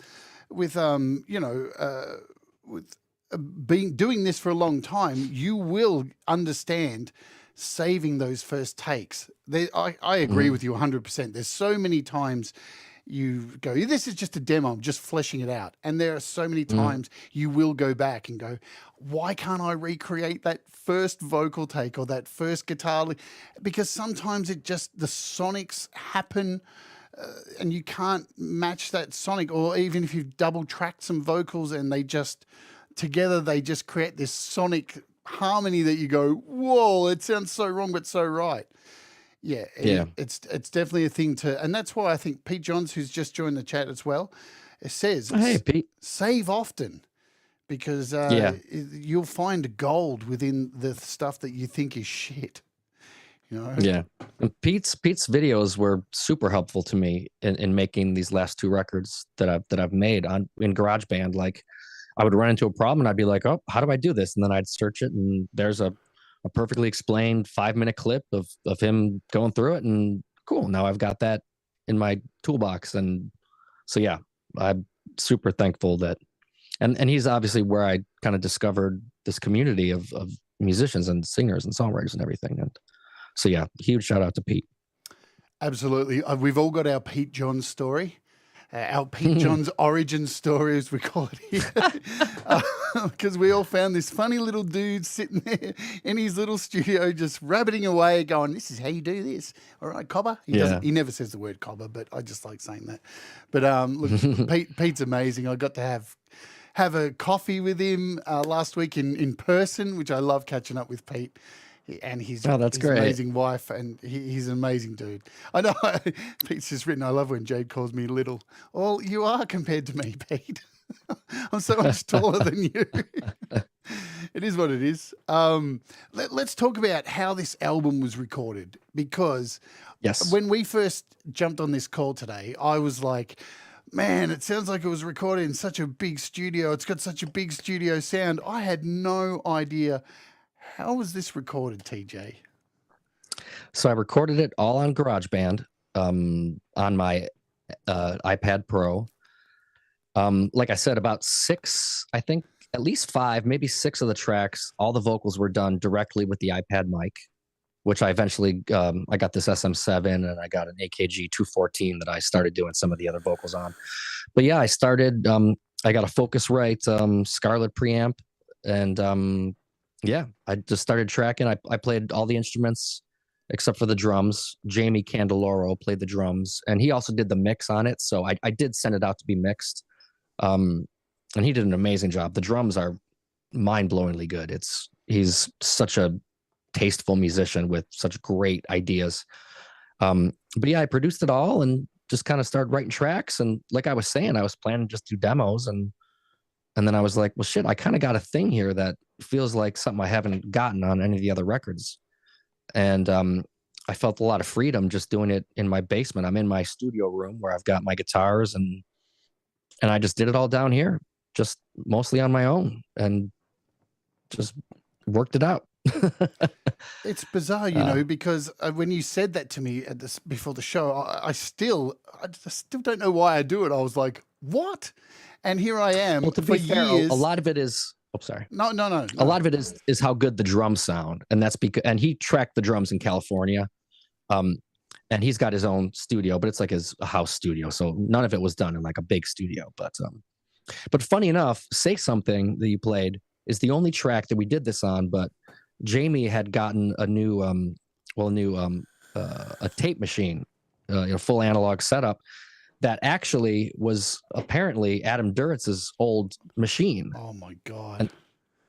Speaker 1: being doing this for a long time. You will understand saving those first takes. I agree with you 100%. There's so many times you go, this is just a demo, I'm just fleshing it out. And there are so many times you will go back and go, why can't I recreate that first vocal take or that first guitar? Because sometimes the sonics happen and you can't match that sonic, or even if you've double tracked some vocals and they just create this sonic harmony that you go, whoa, it sounds so wrong, but so right. Yeah, it's definitely a thing and that's why I think Pete Johns, who's just joined the chat as well, says,
Speaker 4: hey, Pete,
Speaker 1: save often because you'll find gold within the stuff that you think is shit.
Speaker 4: Yeah, and Pete's videos were super helpful to me in making these last 2 records that I've made in GarageBand. Like, I would run into a problem and I'd be like, oh, how do I do this? And then I'd search it, and there's a perfectly explained 5-minute clip of him going through it, and cool. Now I've got that in my toolbox. And so, yeah, I'm super thankful that, and he's obviously where I kind of discovered this community of musicians and singers and songwriters and everything. And so, yeah, huge shout out to Pete.
Speaker 1: Absolutely. We've all got our Pete Johns story. Our Pete Johns origin story, as we call it here, because we all found this funny little dude sitting there in his little studio, just rabbiting away, going, "This is how you do this, all right, cobber." He never says the word cobber, but I just like saying that. But look, Pete's amazing. I got to have a coffee with him last week in person, which I love catching up with Pete. and
Speaker 4: Oh, that's
Speaker 1: his
Speaker 4: great.
Speaker 1: amazing wife, and he's an amazing dude. I know. Pete's just written, I love when Jade calls me little. Well, you are compared to me, Pete. I'm so much taller than you. It is what it is. Let's talk about how this album was recorded, because
Speaker 4: Yes.
Speaker 1: when we first jumped on this call today, I was like, man, it sounds like it was recorded in such a big studio. It's got such a big studio sound. I had no idea. How was this recorded, TJ?
Speaker 4: So I recorded it all on GarageBand on my iPad Pro. Like I said, about 6, I think at least 5, maybe 6 of the tracks, all the vocals were done directly with the iPad mic, which I eventually, I got this SM7 and I got an AKG 214 that I started doing some of the other vocals on. But yeah, I started, I got a Focusrite Scarlett preamp, and yeah, I just started tracking. I played all the instruments except for the drums. Jamie Candeloro played the drums, and he also did the mix on it. So I did send it out to be mixed. And he did an amazing job. The drums are mind-blowingly good. He's such a tasteful musician with such great ideas. But yeah, I produced it all and just kind of started writing tracks. And like I was saying, I was planning to just do demos, and then I was like, well, shit, I kind of got a thing here that feels like something I haven't gotten on any of the other records. And I felt a lot of freedom just doing it in my basement. I'm in my studio room where I've got my guitars, and I just did it all down here, just mostly on my own, and just worked it out.
Speaker 1: It's bizarre, you know, because when you said that to me before the show, I still don't know why I do it. I was like, what? And here I am.
Speaker 4: Well, to
Speaker 1: for
Speaker 4: be fair,
Speaker 1: years.
Speaker 4: a lot of it is. Oh, sorry.
Speaker 1: No.
Speaker 4: A lot of it is how good the drums sound, and that's because. And he tracked the drums in California, and he's got his own studio, but it's like a house studio, so none of it was done in like a big studio. But funny enough, "Say Something" that you played is the only track that we did this on. But Jamie had gotten a new, a tape machine, full analog setup. That actually was apparently Adam Duritz's old machine.
Speaker 1: Oh my God.
Speaker 4: And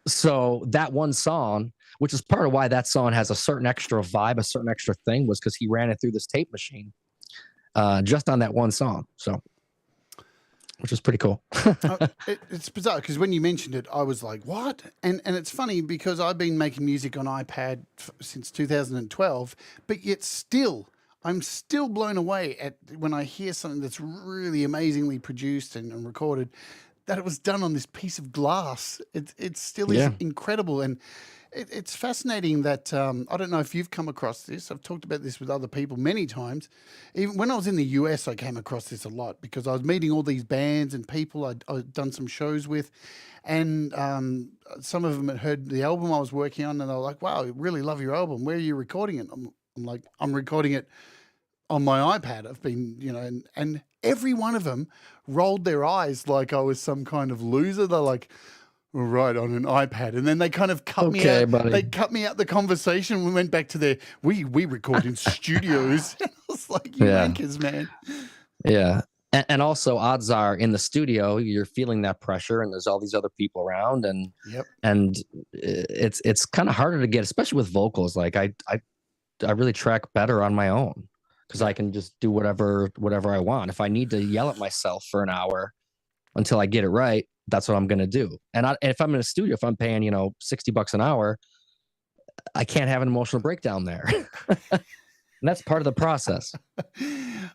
Speaker 4: so that one song, which is part of why that song has a certain extra vibe, a certain extra thing, was because he ran it through this tape machine just on that one song. So, which is pretty cool.
Speaker 1: It's bizarre because when you mentioned it, I was like, what? And it's funny because I've been making music on iPad since 2012, but yet I'm still blown away at when I hear something that's really amazingly produced and recorded, that it was done on this piece of glass. It still is incredible. And it's fascinating that, I don't know if you've come across this. I've talked about this with other people many times. Even when I was in the US, I came across this a lot because I was meeting all these bands and people I'd done some shows with. And some of them had heard the album I was working on, and they were like, wow, I really love your album. Where are you recording it? I'm like, I'm recording it on my iPad. I've been, and every one of them rolled their eyes like I was some kind of loser. They're like, all right, on an iPad. And then they kind of cut me out.
Speaker 4: Buddy.
Speaker 1: They cut me out the conversation. We went back to we record in studios. I was like, you wankers, man.
Speaker 4: Yeah. And also, odds are in the studio, you're feeling that pressure, and there's all these other people around, and it's kind of harder to get, especially with vocals. Like I really track better on my own because I can just do whatever I want. If I need to yell at myself for an hour until I get it right, that's what I'm going to do. And if I'm in a studio, if I'm paying, $60 an hour, I can't have an emotional breakdown there. And that's part of the process.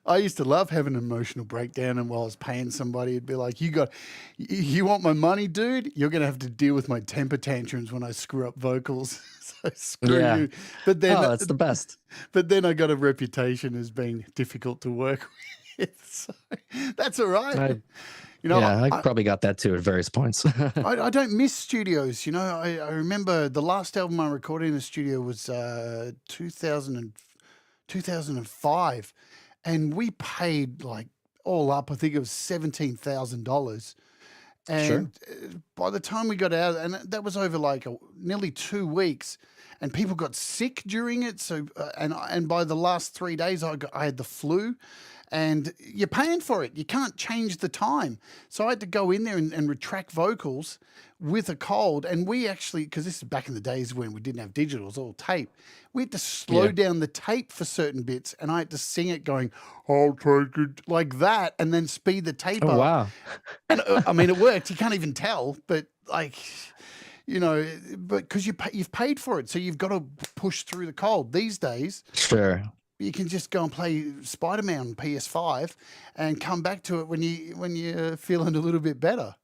Speaker 1: I used to love having an emotional breakdown, and while I was paying somebody, it'd be like, you want my money, dude? You're going to have to deal with my temper tantrums when I screw up vocals. So screw you. But then,
Speaker 4: that's the best.
Speaker 1: But then I got a reputation as being difficult to work with. So that's all right.
Speaker 4: I probably got that too at various points.
Speaker 1: I don't miss studios. I remember the last album I recorded in the studio was 2005, and we paid like all up, I think it was $17,000. And by the time we got out, and that was over like nearly 2 weeks, and people got sick during it. So, and by the last 3 days, I had the flu. And you're paying for it. You can't change the time. So I had to go in there and retract vocals with a cold, and we actually, because this is back in the days when we didn't have digital, it was all tape. We had to slow down the tape for certain bits, and I had to sing it going, "I'll take it," like that, and then speed the tape up.
Speaker 4: Wow.
Speaker 1: And I mean, it worked. You can't even tell, but like, you know, but because you've paid for it, so you've got to push through the cold. These days,
Speaker 4: Sure.
Speaker 1: you can just go and play Spider-Man on PS5 and come back to it when you're feeling a little bit better.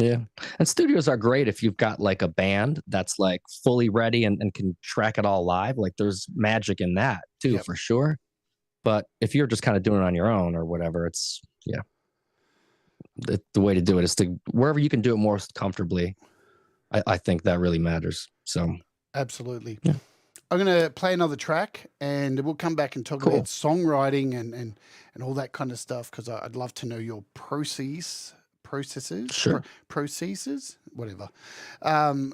Speaker 4: Yeah. And studios are great if you've got like a band that's like fully ready and can track it all live. Like there's magic in that too,
Speaker 1: Yep.
Speaker 4: for sure. But if you're just kind of doing it on your own or whatever, it's the way to do it is to wherever you can do it most comfortably. I think that really matters. So
Speaker 1: Absolutely.
Speaker 4: Yeah.
Speaker 1: I'm going to play another track, and we'll come back and talk
Speaker 4: Cool.
Speaker 1: about songwriting and all that kind of stuff, because I'd love to know your processes,
Speaker 4: Sure.
Speaker 1: processes, whatever. I'll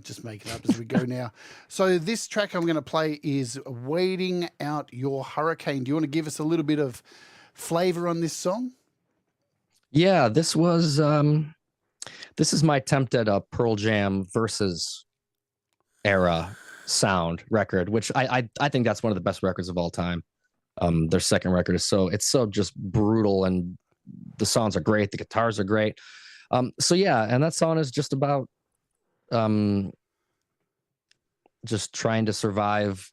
Speaker 1: just make it up as we go now. So this track I'm going to play is "Waiting Out Your Hurricane." Do you want to give us a little bit of flavor on this song?
Speaker 4: Yeah, this is my attempt at a Pearl Jam versus era sound record, which I think that's one of the best records of all time. Their second record is so just brutal, and the songs are great, the guitars are great. So yeah, and that song is just about just trying to survive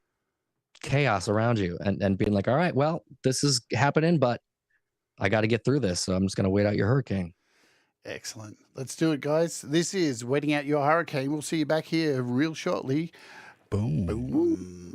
Speaker 4: chaos around you and being like, all right, well, this is happening, but I got to get through this, so I'm just going to wait out your hurricane.
Speaker 1: Excellent. Let's do it, guys. This is "Waiting Out Your Hurricane." We'll see you back here real shortly. Boom. Boom.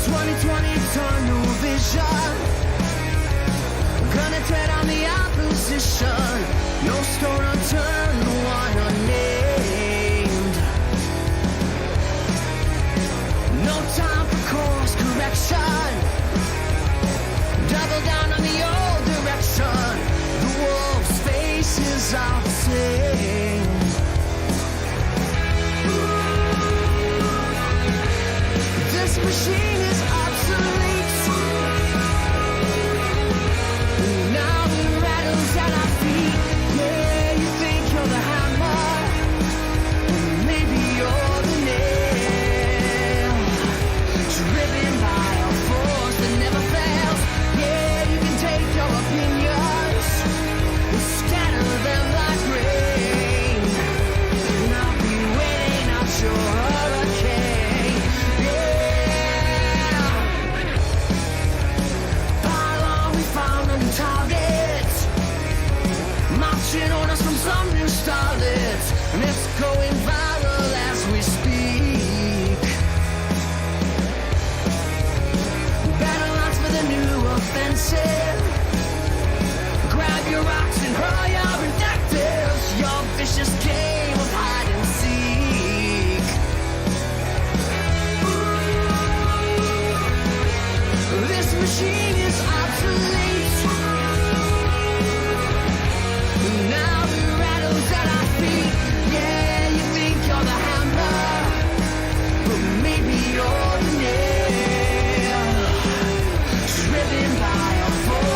Speaker 3: 2020 tunnel vision. Gonna tread on the opposition. No stone unturned, no one unnamed. No time for course correction. Double down on the old direction. The wolf's faces are the same. This machine is obsolete. Now it rattles at our feet. Yeah, you think you're the hammer, maybe you're the nail. Driven by a force that never fails. Yeah, you can take your opinions and scatter them like rain. And I'll be waiting out your hurricane. Yeah. Pylon, we found a new target. Marching orders from some new starlet. And it's going viral as we speak. Battle lines for the new offensive. Grab your rocks and hurl your invectives. Your vicious game of hide and seek. This machine is obsolete. Now it rattles at our feet. Yeah, you think you're the hammer, but maybe you're the nail. Driven by a force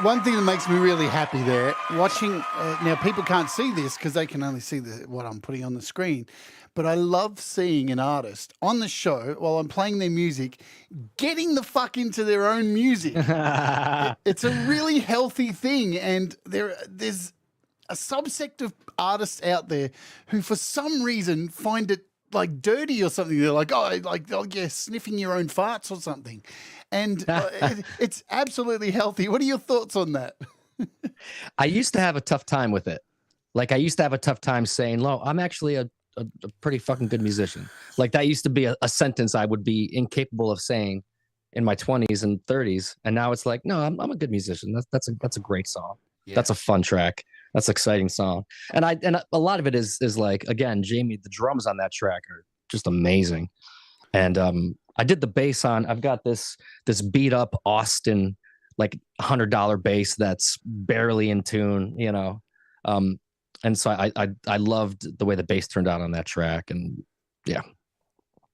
Speaker 1: One thing that makes me really happy there, watching, now people can't see this because they can only see what I'm putting on the screen, but I love seeing an artist on the show while I'm playing their music, getting the fuck into their own music. It's a really healthy thing, and there's a subsect of artists out there who for some reason find it like dirty or something. They're like, oh, yeah, sniffing your own farts or something. And it's absolutely healthy. What are your thoughts on that?
Speaker 4: I used to have a tough time with it. Like I used to have a tough time saying, "No, I'm actually a pretty fucking good musician." Like that used to be a sentence I would be incapable of saying in my 20s and 30s, and now it's like, no, I'm a good musician. That's a great song. Yeah. That's a fun track. That's an exciting song. And a lot of it is like, again, Jamie, the drums on that track are just amazing. And I did the bass on. I've got this beat up Austin like $100 bass that's barely in tune, you know. And so I loved the way the bass turned out on that track, and yeah,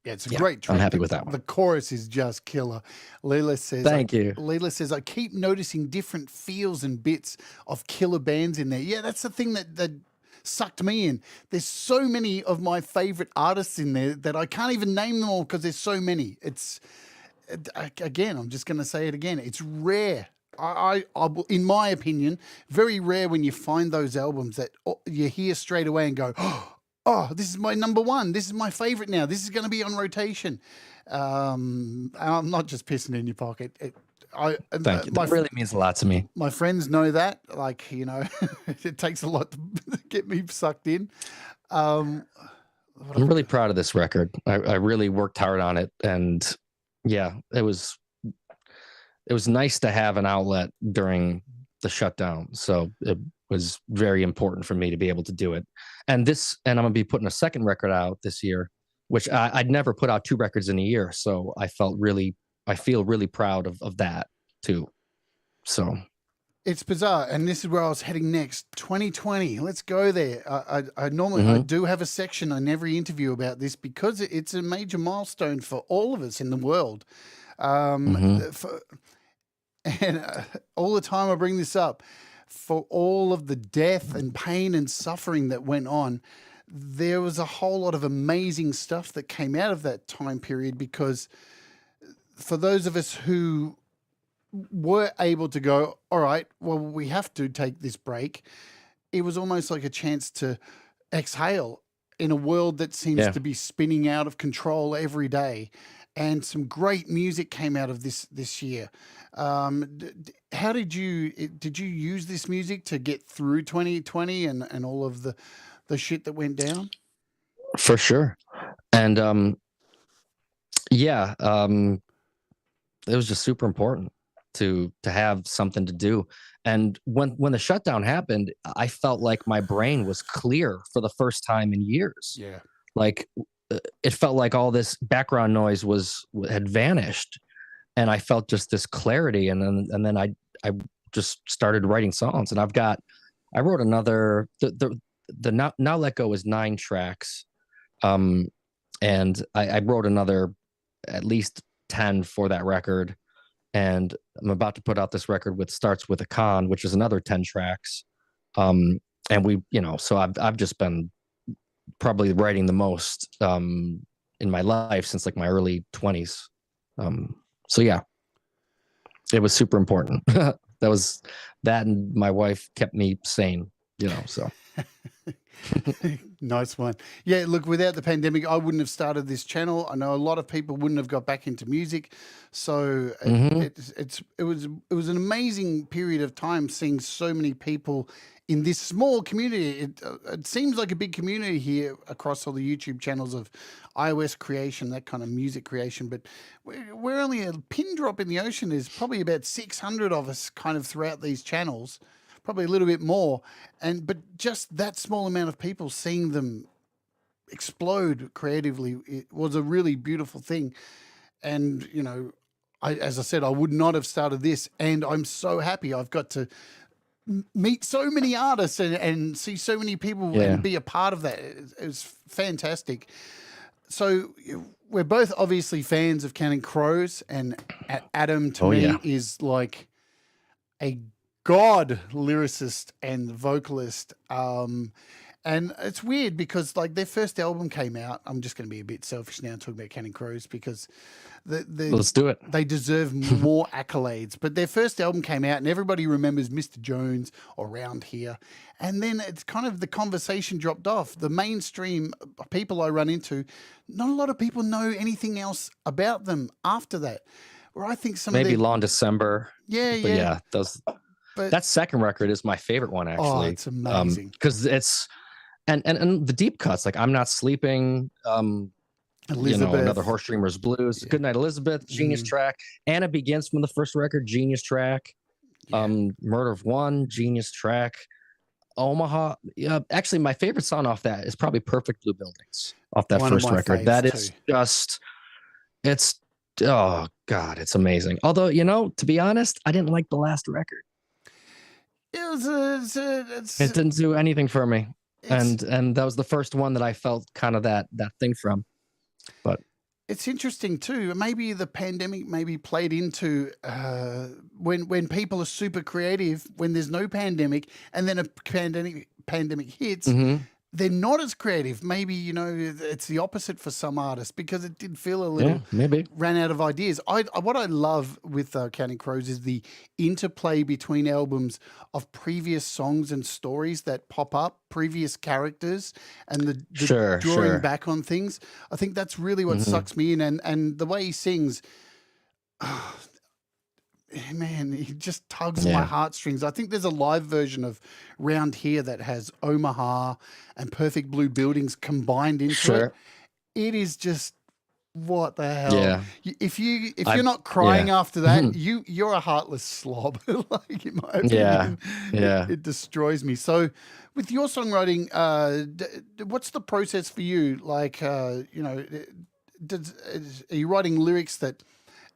Speaker 1: it's a great track.
Speaker 4: I'm happy with that one.
Speaker 1: The chorus is just killer. Leela says,
Speaker 4: "Thank you."
Speaker 1: Leela says, "I keep noticing different feels and bits of killer bands in there." Yeah, that's the thing that sucked me in. There's so many of my favorite artists in there that I can't even name them all because there's so many. It's again, I'm just going to say it again. It's rare. I, in my opinion, very rare when you find those albums that you hear straight away and go, oh, this is my number one. This is my favorite now. This is going to be on rotation. I'm not just pissing in your pocket.
Speaker 4: Thank you. That really means a lot to me.
Speaker 1: My friends know that. Like, you know, it takes a lot to get me sucked in.
Speaker 4: I'm really proud of this record. I really worked hard on it. And yeah, it was nice to have an outlet during the shutdown. So it was very important for me to be able to do it. And I'm going to be putting a second record out this year, which I'd never put out 2 records in a year. So I feel really proud of that too. So
Speaker 1: it's bizarre. And this is where I was heading next. 2020. Let's go there. I normally I do have a section in every interview about this because it's a major milestone for all of us in the world. And all the time I bring this up, for all of the death and pain and suffering that went on, there was a whole lot of amazing stuff that came out of that time period, because for those of us who were able to go, all right, well, we have to take this break, it was almost like a chance to exhale in a world that seems to be spinning out of control every day. And some great music came out of this year. How did you use this music to get through 2020 and all of the shit that went down?
Speaker 4: For sure. And it was just super important to have something to do. And when the shutdown happened, I felt like my brain was clear for the first time in years.
Speaker 1: Yeah.
Speaker 4: Like it felt like all this background noise had vanished, and I felt just this clarity. And then I just started writing songs, and I wrote another, the Now Let Go is 9 tracks. And I wrote another at least 10 for that record. And I'm about to put out this record starts with a con, which is another 10 tracks. And so I've just been probably writing the most in my life since like my early 20s. So yeah, it was super important. That and my wife kept me sane, so.
Speaker 1: Nice one. Yeah, look, without the pandemic, I wouldn't have started this channel. I know a lot of people wouldn't have got back into music. So it was an amazing period of time seeing so many people in this small community. It seems like a big community here across all the YouTube channels of iOS creation, that kind of music creation. But we're only a pin drop in the ocean. There's probably about 600 of us kind of throughout these channels. Probably a little bit more, but just that small amount of people seeing them explode creatively, it was a really beautiful thing. And as I said, I would not have started this, and I'm so happy I've got to meet so many artists and see so many people and be a part of that. It was fantastic. So we're both obviously fans of Counting Crows, and Adam to me is like a god lyricist and vocalist. And it's weird because like their first album came out. I'm just going to be a bit selfish now talking about Counting Crows because
Speaker 4: Let's do it.
Speaker 1: they deserve more accolades. But their first album came out and everybody remembers Mr. Jones or Round Here. And then it's kind of the conversation dropped off. The mainstream people I run into, not a lot of people know anything else about them after that. Where I think some
Speaker 4: Maybe
Speaker 1: of their,
Speaker 4: Long December.
Speaker 1: yeah,
Speaker 4: But
Speaker 1: yeah.
Speaker 4: yeah, those
Speaker 1: But
Speaker 4: that second record is my favorite one actually.
Speaker 1: it's amazing.
Speaker 4: Because it's and the deep cuts, like I'm Not Sleeping,
Speaker 1: Elizabeth.
Speaker 4: Another Horse Dreamer's Blues, Goodnight Elizabeth, genius track. Anna Begins from the first record, genius track. Murder of One, genius track. Omaha. Actually, my favorite song off that is probably Perfect Blue Buildings off that
Speaker 1: One of
Speaker 4: first
Speaker 1: my
Speaker 4: record.
Speaker 1: faves
Speaker 4: That is just, it's, oh God, it's amazing. Although, to be honest, I didn't like the last record. It didn't do anything for me. And that was the first one that I felt kind of that thing from. But
Speaker 1: it's interesting too. Maybe the pandemic maybe played into when people are super creative, when there's no pandemic, and then a pandemic hits, they're not as creative. Maybe it's the opposite for some artists because it did feel a little
Speaker 4: maybe
Speaker 1: ran out of ideas. What I love with Counting Crows is the interplay between albums of previous songs and stories that pop up, previous characters, and the drawing back on things. I think that's really what sucks me in, and the way he sings. Man, he just tugs my heartstrings. I think there's a live version of Round Here that has Omaha and Perfect Blue Buildings combined into it. It is just what the hell.
Speaker 4: Yeah.
Speaker 1: If you're not crying after that, you're a heartless slob. Like in my opinion, it destroys me. So, with your songwriting, what's the process for you? Like, are you writing lyrics that?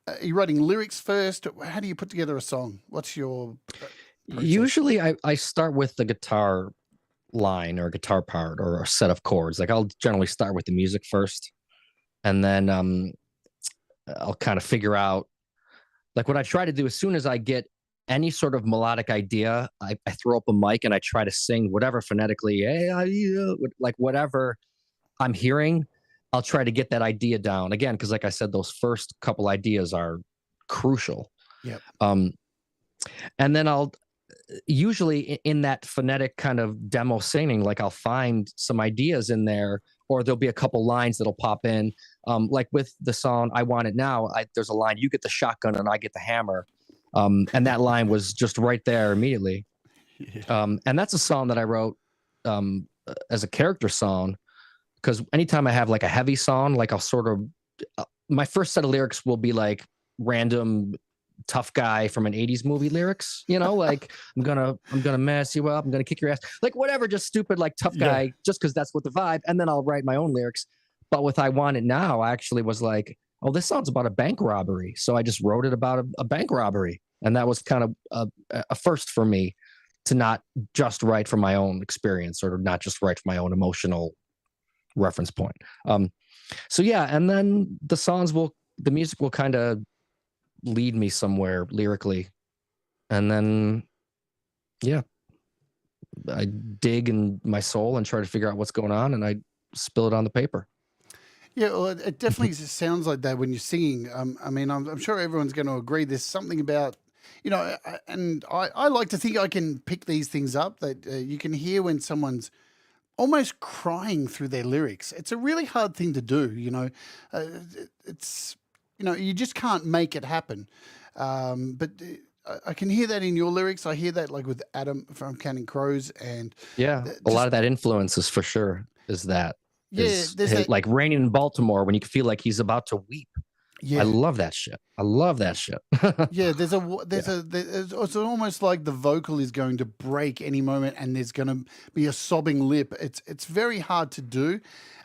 Speaker 1: Are you writing lyrics first? How do you put together a song? What's your process?
Speaker 4: Usually I start with the guitar line or guitar part or a set of chords. Like I'll generally start with the music first, and then I'll kind of figure out, like what I try to do as soon as I get any sort of melodic idea, I throw up a mic and I try to sing whatever phonetically, like whatever I'm hearing. I'll try to get that idea down again, because like I said, those first couple ideas are crucial.
Speaker 1: Yep.
Speaker 4: And then I'll usually in that phonetic kind of demo singing, like I'll find some ideas in there, or there'll be a couple lines that'll pop in. Like with the song I Want It Now, there's a line, you get the shotgun and I get the hammer. And that line was just right there immediately. And that's a song that I wrote as a character song. Because anytime I have like a heavy song, like I'll sort of, my first set of lyrics will be like random tough guy from an 80s movie lyrics, like I'm gonna mess you up, I'm gonna kick your ass, like whatever, just stupid, like tough guy, just because that's what the vibe. And then I'll write my own lyrics. But with I Want It Now, I actually was like, oh, this song's about a bank robbery. So I just wrote it about a bank robbery. And that was kind of a first for me, to not just write from my own experience, or not just write from my own emotional reference point. So yeah, and then the music will kind of lead me somewhere lyrically, and then I dig in my soul and try to figure out what's going on, and I spill it on the paper.
Speaker 1: Yeah, well, it definitely sounds like that when you're singing. I mean, I'm sure everyone's going to agree. There's something about, and I like to think I can pick these things up, that you can hear when someone's almost crying through their lyrics. It's a really hard thing to do, it's, you just can't make it happen. But I can hear that in your lyrics. I hear that like with Adam from Counting Crows, and
Speaker 4: a lot of that influences for sure is that.
Speaker 1: There's
Speaker 4: like Raining in Baltimore, when you can feel like he's about to weep. I love that shit. Yeah, it's almost like the vocal is going to break any moment, and there's going to be a sobbing lip. It's very hard to do,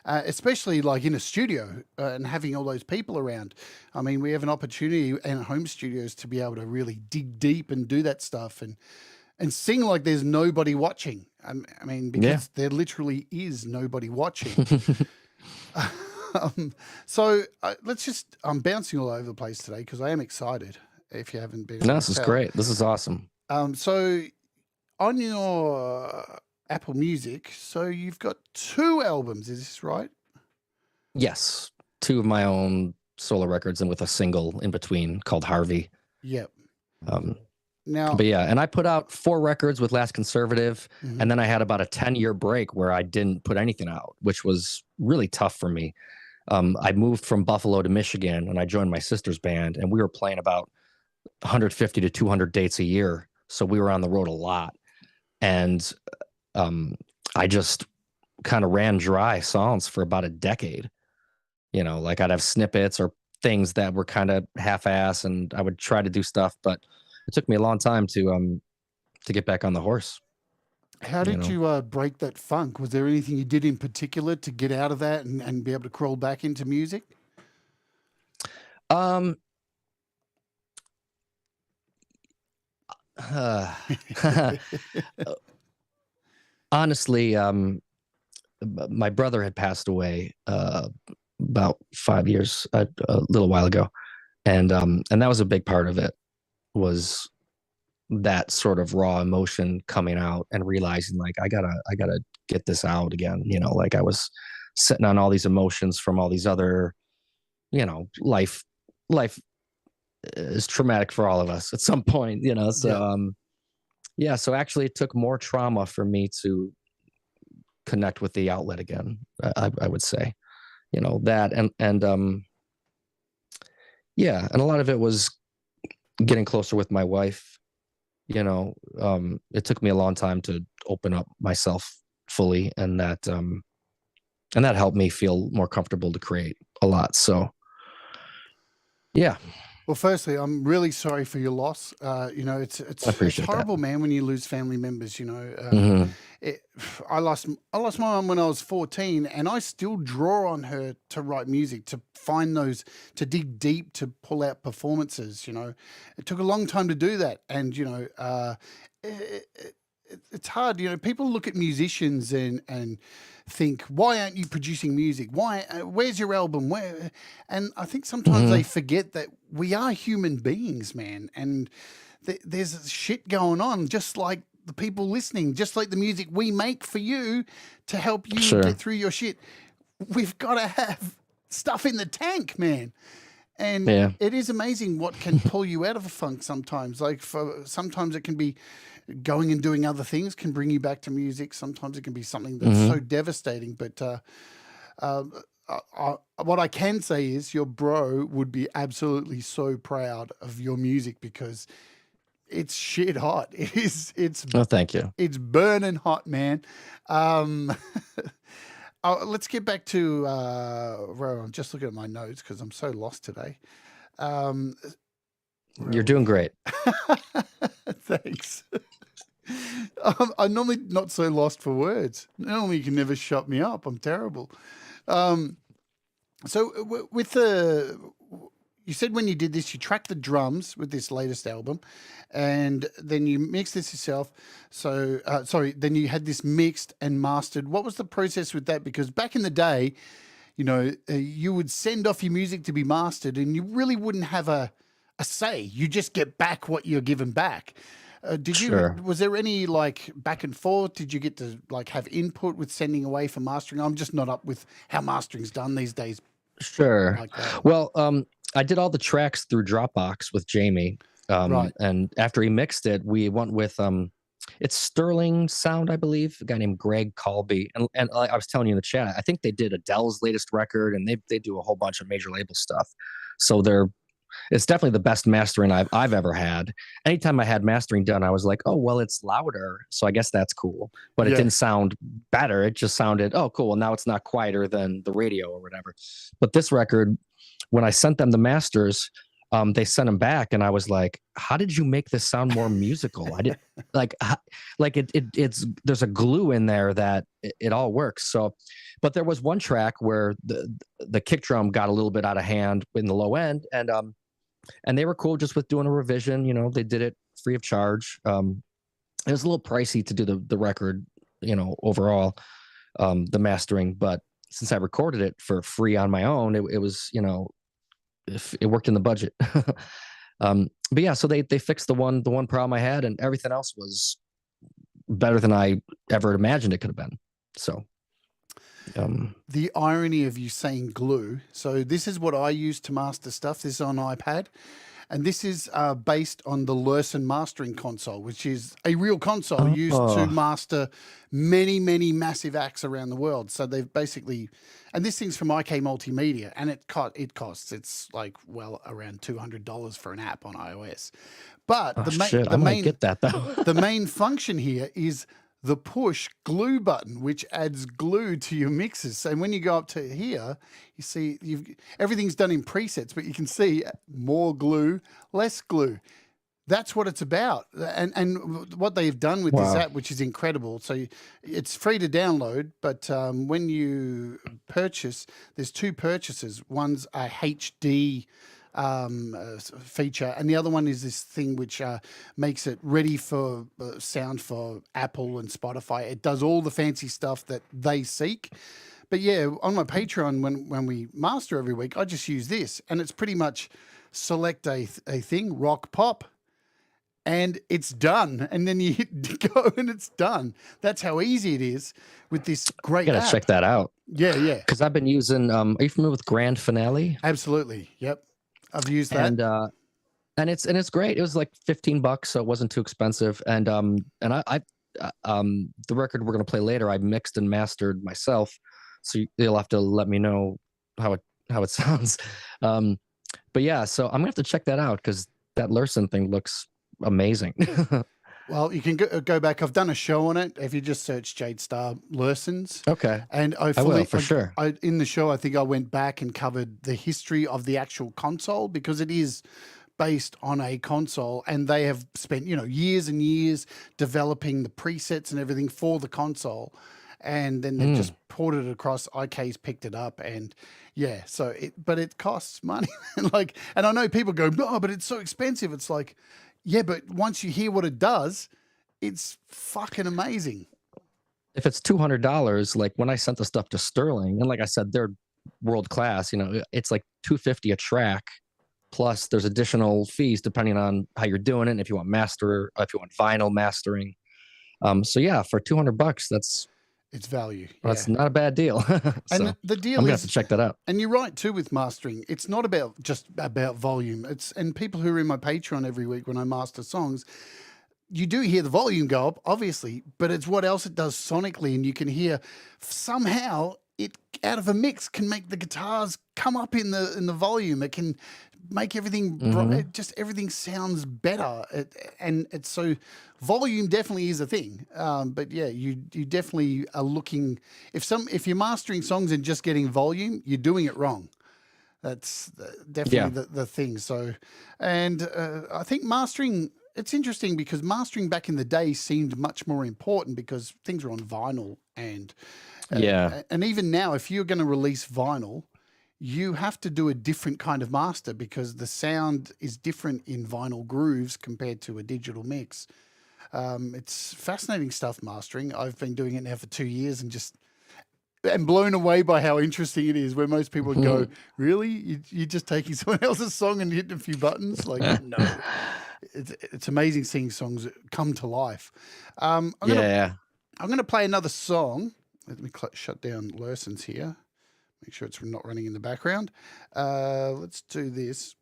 Speaker 4: especially like in a studio and having all those people around. I mean, we have an opportunity in home studios to be able to really dig deep and do that stuff and sing like there's nobody watching. I mean, because there literally is nobody watching. So I'm bouncing all over the place today because I am excited. If you haven't been, no, this is great. This is awesome.
Speaker 1: So on your Apple Music, so you've got 2 albums, is this right?
Speaker 4: Yes, 2 of my own solo records and with a single in between called Harvey.
Speaker 1: Yep.
Speaker 4: Um,
Speaker 1: Now,
Speaker 4: but yeah, and I put out 4 records with Last Conservative,
Speaker 1: mhm.
Speaker 4: and then I had about a 10-year break where I didn't put anything out, which was really tough for me. I moved from Buffalo to Michigan, and I joined my sister's band, and we were playing about 150 to 200 dates a year, so we were on the road a lot, and I just kind of ran dry songs for about a decade. Like I'd have snippets or things that were kind of half-ass, and I would try to do stuff, but it took me a long time to get back on the horse.
Speaker 1: How did you break that funk? Was there anything you did in particular to get out of that and be able to crawl back into music?
Speaker 4: Um, honestly, my brother had passed away about 5 years, a little while ago, and that was a big part of it. Was that sort of raw emotion coming out and realizing like I gotta get this out again. Like I was sitting on all these emotions from all these other, life is traumatic for all of us at some point. So yeah, so actually it took more trauma for me to connect with the outlet again. I would say, that and yeah, and a lot of it was getting closer with my wife. It took me a long time to open up myself fully, and that helped me feel more comfortable to create a lot. So yeah.
Speaker 1: Well, firstly, I'm really sorry for your loss. It's horrible, man, when you lose family members.
Speaker 4: Mhm.
Speaker 1: I lost my mum when I was 14, and I still draw on her to write music, to find those, to dig deep, to pull out performances. It took a long time to do that, and it's hard. People look at musicians and think, why aren't you producing music? Why? Where's your album? Where? And I think sometimes they forget that we are human beings, man, and there's shit going on, just like the people listening, just like the music we make for you to help you
Speaker 4: Sure.
Speaker 1: get through your shit. We've got to have stuff in the tank, man. And
Speaker 4: Yeah.
Speaker 1: it is amazing what can pull you out of a funk sometimes. Like sometimes it can be going and doing other things can bring you back to music. Sometimes it can be something that's so devastating. But what I can say is your bro would be absolutely so proud of your music because it's shit hot. It's
Speaker 4: Oh, thank you.
Speaker 1: it's burning hot, man. Let's get back to I'm just looking at my notes because I'm so lost today.
Speaker 4: You're doing great.
Speaker 1: Thanks. I'm normally not so lost for words. Normally you can never shut me up. I'm terrible. So with you said when you did this, you tracked the drums with this latest album, and then you mixed this yourself. So, then you had this mixed and mastered. What was the process with that? Because back in the day, you would send off your music to be mastered, and you really wouldn't have a say. You just get back what you're given back.
Speaker 4: Sure.
Speaker 1: Was there any like back and forth? Did you get to like have input with sending away for mastering? I'm just not up with how mastering's done these days.
Speaker 4: Sure.
Speaker 1: Like that.
Speaker 4: Well, I did all the tracks through Dropbox with Jamie.
Speaker 1: Right.
Speaker 4: And after he mixed it, we went with it's Sterling Sound, I believe, a guy named Greg Colby. And I was telling you in the chat, I think they did Adele's latest record, and they do a whole bunch of major label stuff. So it's definitely the best mastering I've ever had. Anytime I had mastering done, I was like, oh, well, it's louder, so I guess that's cool. But it didn't sound better. It just sounded, oh, cool. Well, now it's not quieter than the radio or whatever. But this record, when I sent them the masters, they sent them back, and I was like, how did you make this sound more musical? I did it's there's a glue in there that it all works. So, but there was one track where the kick drum got a little bit out of hand in the low end, and they were cool just with doing a revision. They did it free of charge. It was a little pricey to do the record, overall, the mastering. But since I recorded it for free on my own, it was, it worked in the budget. But yeah, so they fixed the one problem I had, and everything else was better than I ever imagined it could have been. So
Speaker 1: the irony of you saying glue. So this is what I use to master stuff. This is on iPad. And this is based on the Lursen mastering console, which is a real console used to master many, many massive acts around the world. So they've basically, and this thing's from IK Multimedia, and it costs, it's like, well, around $200 for an app on iOS. But
Speaker 4: I might get that though.
Speaker 1: the main function here is the push glue button, which adds glue to your mixes. So when you go up to here, you see everything's done in presets, but you can see more glue, less glue. That's what it's about. And what they've done with this app, which is incredible. So it's free to download, but when you purchase, there's two purchases. One's a HD feature, and the other one is this thing which makes it ready for sound for Apple and Spotify. It does all the fancy stuff that they seek. But yeah, on my Patreon, when we master every week, I just use this, and it's pretty much select a thing, rock, pop, and it's done. And then you hit go, and it's done. That's how easy it is with this great
Speaker 4: I gotta
Speaker 1: app.
Speaker 4: check that out.
Speaker 1: Yeah.
Speaker 4: Because I've been using. Are you familiar with Grand Finale?
Speaker 1: Absolutely. Yep. I've used that.
Speaker 4: And it's great. It was like $15, so it wasn't too expensive. And I the record we're gonna play later, I mixed and mastered myself. So you'll have to let me know how it sounds. But yeah, so I'm gonna have to check that out because that Lursen thing looks amazing.
Speaker 1: Well, you can go back. I've done a show on it. If you just search Jade Starr Lursens.
Speaker 4: Okay.
Speaker 1: And
Speaker 4: I will, for sure.
Speaker 1: In the show, I think I went back and covered the history of the actual console because it is based on a console, and they have spent, years and years developing the presets and everything for the console. And then they've just ported it across. IK's picked it up, and yeah, but it costs money. And I know people go, "Oh, but it's so expensive." It's like, yeah, but once you hear what it does, it's fucking amazing.
Speaker 4: If it's $200, like when I sent the stuff to Sterling, and like I said, they're world class. It's like $250 a track, plus there's additional fees depending on how you're doing it. And if you want master, if you want vinyl mastering, so yeah, for $200,
Speaker 1: it's value.
Speaker 4: That's not a bad deal.
Speaker 1: And the deal
Speaker 4: I'm gonna have to check that out.
Speaker 1: And you're right too with mastering. It's not just about volume. And people who are in my Patreon every week when I master songs, you do hear the volume go up, obviously, but it's what else it does sonically, and you can hear somehow it out of a mix can make the guitars come up in the volume. It can make everything everything sounds better. And it's so volume definitely is a thing. But yeah, you definitely are looking if you're mastering songs and just getting volume, you're doing it wrong. That's definitely the thing. So, and I think mastering. It's interesting because mastering back in the day seemed much more important because things were on vinyl and even now, if you're going to release vinyl, you have to do a different kind of master because the sound is different in vinyl grooves compared to a digital mix. It's fascinating stuff, mastering. I've been doing it now for 2 years and just am blown away by how interesting it is, where most people would go, really? You're just taking someone else's song and hitting a few buttons? Like, no. It's amazing seeing songs come to life. I'm going to play another song. Let me shut down Lursens here. Make sure it's not running in the background. Let's do this.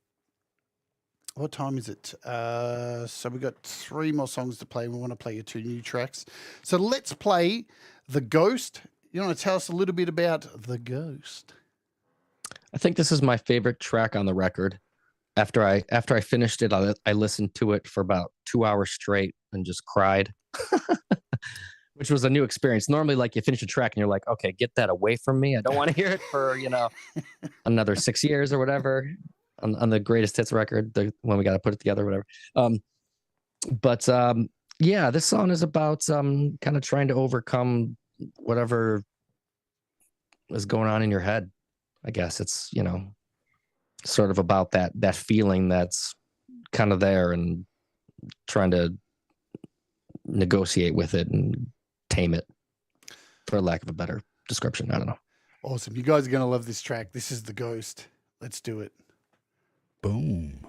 Speaker 1: What time is it? So we've got 3 more songs to play. We want to play your 2 new tracks. So let's play The Ghost. You want to tell us a little bit about The Ghost?
Speaker 4: I think this is my favorite track on the record. After I finished it, I listened to it for about 2 hours straight and just cried, which was a new experience. Normally, like you finish a track and you're like, okay, get that away from me. I don't want to hear it for, another 6 years or whatever on the greatest hits record, when we got to put it together, whatever. Yeah, this song is about kind of trying to overcome whatever is going on in your head. I guess it's, sort of about that feeling that's kind of there and trying to negotiate with it and tame it, for lack of a better description. I don't know.
Speaker 1: Awesome. You guys are going to love this track. This is The Ghost. Let's do it. Boom.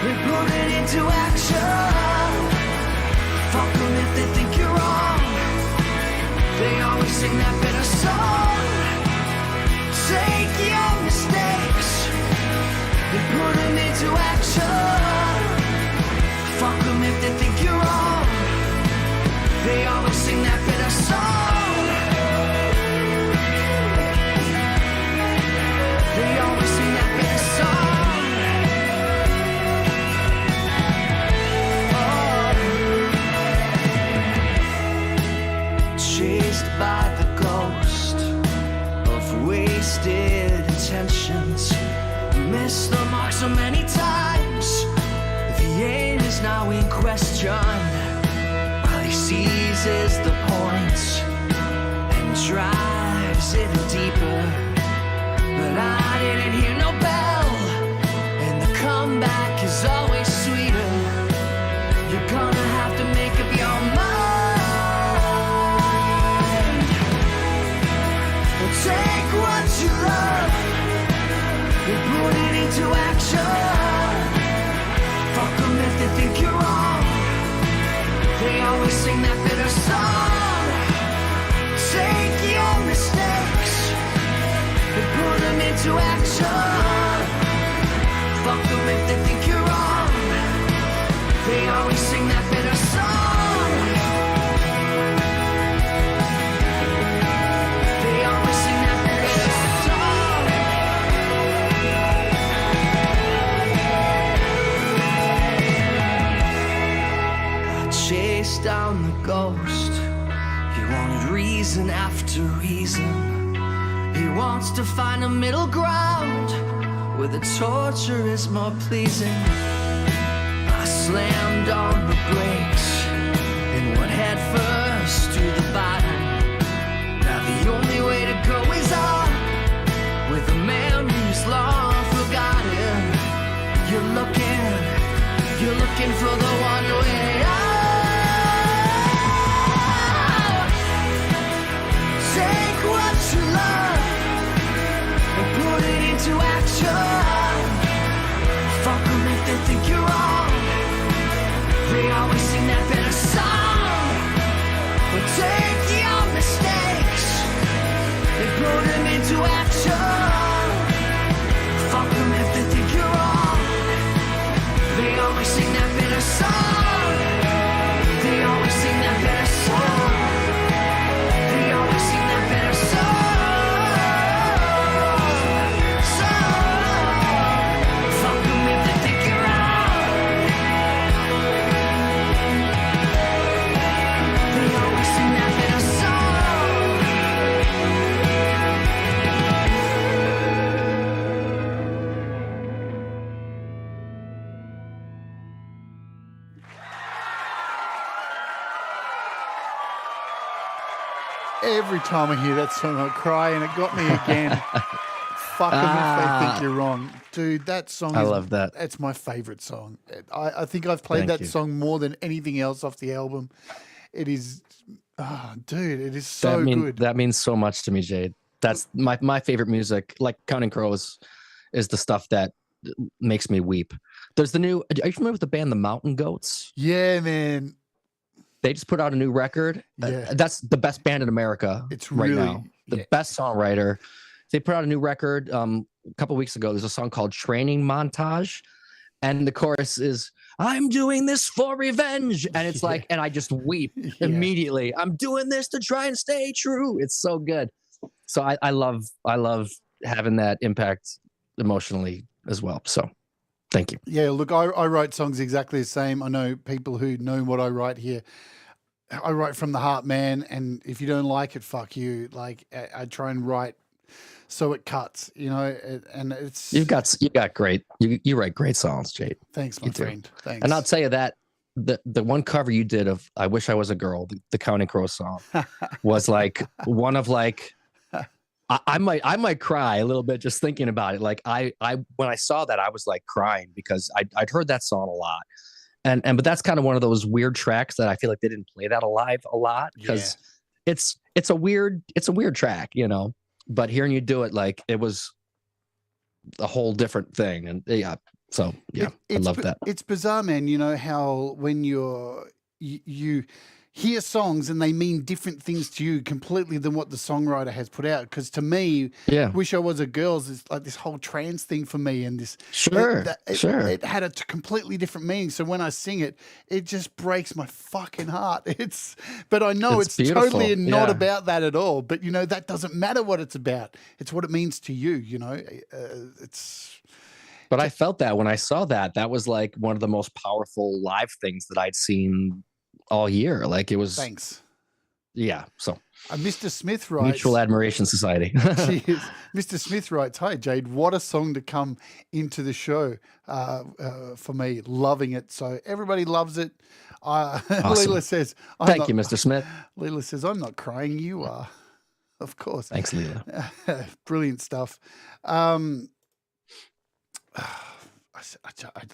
Speaker 3: They put it into action. Fuck them if they think you're wrong. They always sing that bitter song. Take your mistakes and put them into action. Fuck them if they think you're wrong. They always sing that bitter song. They always sing that bitter song. Chased by the ghost of wasted intentions. Missed the mark so many times. The aim is now in question. While he seizes the points and drives it deeper. But I didn't hear no bell, and the comeback is always sweeter. You're gonna have to make up your mind. Take what you love and put it into action. Fuck them if they think you're wrong. They always sing that bitter song. Take your mistakes and put them into action. Fuck them if they think you're wrong. They always sing that bitter song. Chased down the ghost. He wanted reason after reason. He wants to find a middle ground where the torture is more pleasing. I slammed on the brakes and went head first to the bottom. Now the only way to go is on with the memories long forgotten. You're looking for the one way out. Take what you love and put it into action. Fuck them if they think you're wrong. They always sing that bitter song. But take your mistakes and put them into action. Fuck them if they think you're wrong. They always sing that bitter song. They always sing that bitter song. They always sing that bitter song. Fuck them if they think you're wrong. They always sing that bitter song.
Speaker 1: Every time I hear that song, I cry, and it got me again. Fuck them if they think you're wrong. Dude, that song
Speaker 4: I love that.
Speaker 1: It's my favorite song. I think I've played
Speaker 4: Thank
Speaker 1: that
Speaker 4: you.
Speaker 1: song more than anything else off the album. It is, dude, it is so good.
Speaker 4: That means so much to me, Jade. That's my favorite music. Like Counting Crows is the stuff that makes me weep. There's the new, are you familiar with the band The Mountain Goats?
Speaker 1: Yeah, man.
Speaker 4: They just put out a new record.
Speaker 1: Yeah.
Speaker 4: That's the best band in America
Speaker 1: It's
Speaker 4: right
Speaker 1: really,
Speaker 4: now. The
Speaker 1: yeah.
Speaker 4: best songwriter. They put out a new record a couple weeks ago. There's a song called Training Montage. And the chorus is, I'm doing this for revenge. And it's like, and I just weep immediately. I'm doing this to try and stay true. It's so good. So I love having that impact emotionally as well. So thank you.
Speaker 1: Yeah, look, I write songs exactly the same. I know people who know what I write here. I write from the heart, man. And if you don't like it, fuck you. Like I try and write so it cuts, you know. And it's
Speaker 4: You write great songs, Jade.
Speaker 1: thanks, my
Speaker 4: you do.
Speaker 1: friend. Thanks.
Speaker 4: And I'll tell you that the one cover you did of "I Wish I Was a Girl," the Counting Crows song, was like one of like. I might cry a little bit just thinking about it. Like I when I saw that, I was like crying because I'd heard that song a lot, but that's kind of one of those weird tracks that I feel like they didn't play that alive a lot because it's a weird track, you know. But hearing you do it, like it was a whole different thing, and yeah, So yeah, I love that.
Speaker 1: It's bizarre, man. You know how when you hear songs and they mean different things to you completely than what the songwriter has put out. Because to me,
Speaker 4: Yeah,
Speaker 1: "Wish I Was a Girl's" is like this whole trance thing for me, and
Speaker 4: sure, sure.
Speaker 1: it had a completely different meaning. So when I sing it, it just breaks my fucking heart. But I know it's totally
Speaker 4: beautiful.
Speaker 1: not
Speaker 4: Yeah.
Speaker 1: about that at all. But you know that doesn't matter what it's about. It's what it means to you. You know, it's.
Speaker 4: But I felt that when I saw that, that was like one of the most powerful live things that I'd seen all year. Like it was,
Speaker 1: Thanks.
Speaker 4: yeah. So
Speaker 1: Mr. Smith writes.
Speaker 4: Mutual Admiration Society.
Speaker 1: Cheers. Mr. Smith writes, "Hi, Jade. What a song to come into the show for me. Loving it. So everybody loves it."
Speaker 4: Awesome.
Speaker 1: Leela says,
Speaker 4: Thank you, Mr. Smith.
Speaker 1: Leela says, "I'm not crying. You are." Of course.
Speaker 4: Thanks, Leela.
Speaker 1: Brilliant stuff.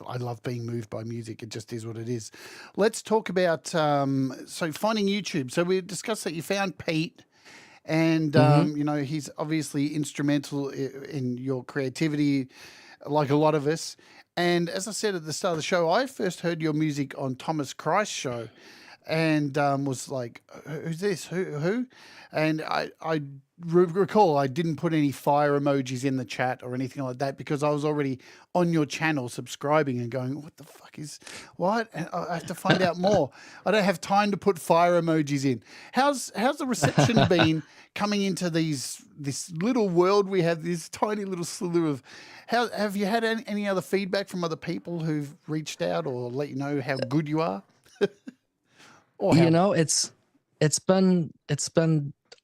Speaker 1: I love being moved by music. It just is what it is. Let's talk about so finding YouTube. So we discussed that you found Pete, and you know he's obviously instrumental in your creativity, like a lot of us. And as I said at the start of the show, I first heard your music on Thomas Christ's show, and was like, "Who's this? Who?" And I recall I didn't put any fire emojis in the chat or anything like that because I was already on your channel subscribing and going, "What the fuck is what?" And I have to find out more. I don't have time to put fire emojis in. How's the reception been coming into this little world we have, this tiny little slew of? How have you had any other feedback from other people who've reached out or let you know how good you are?
Speaker 4: You know, it's been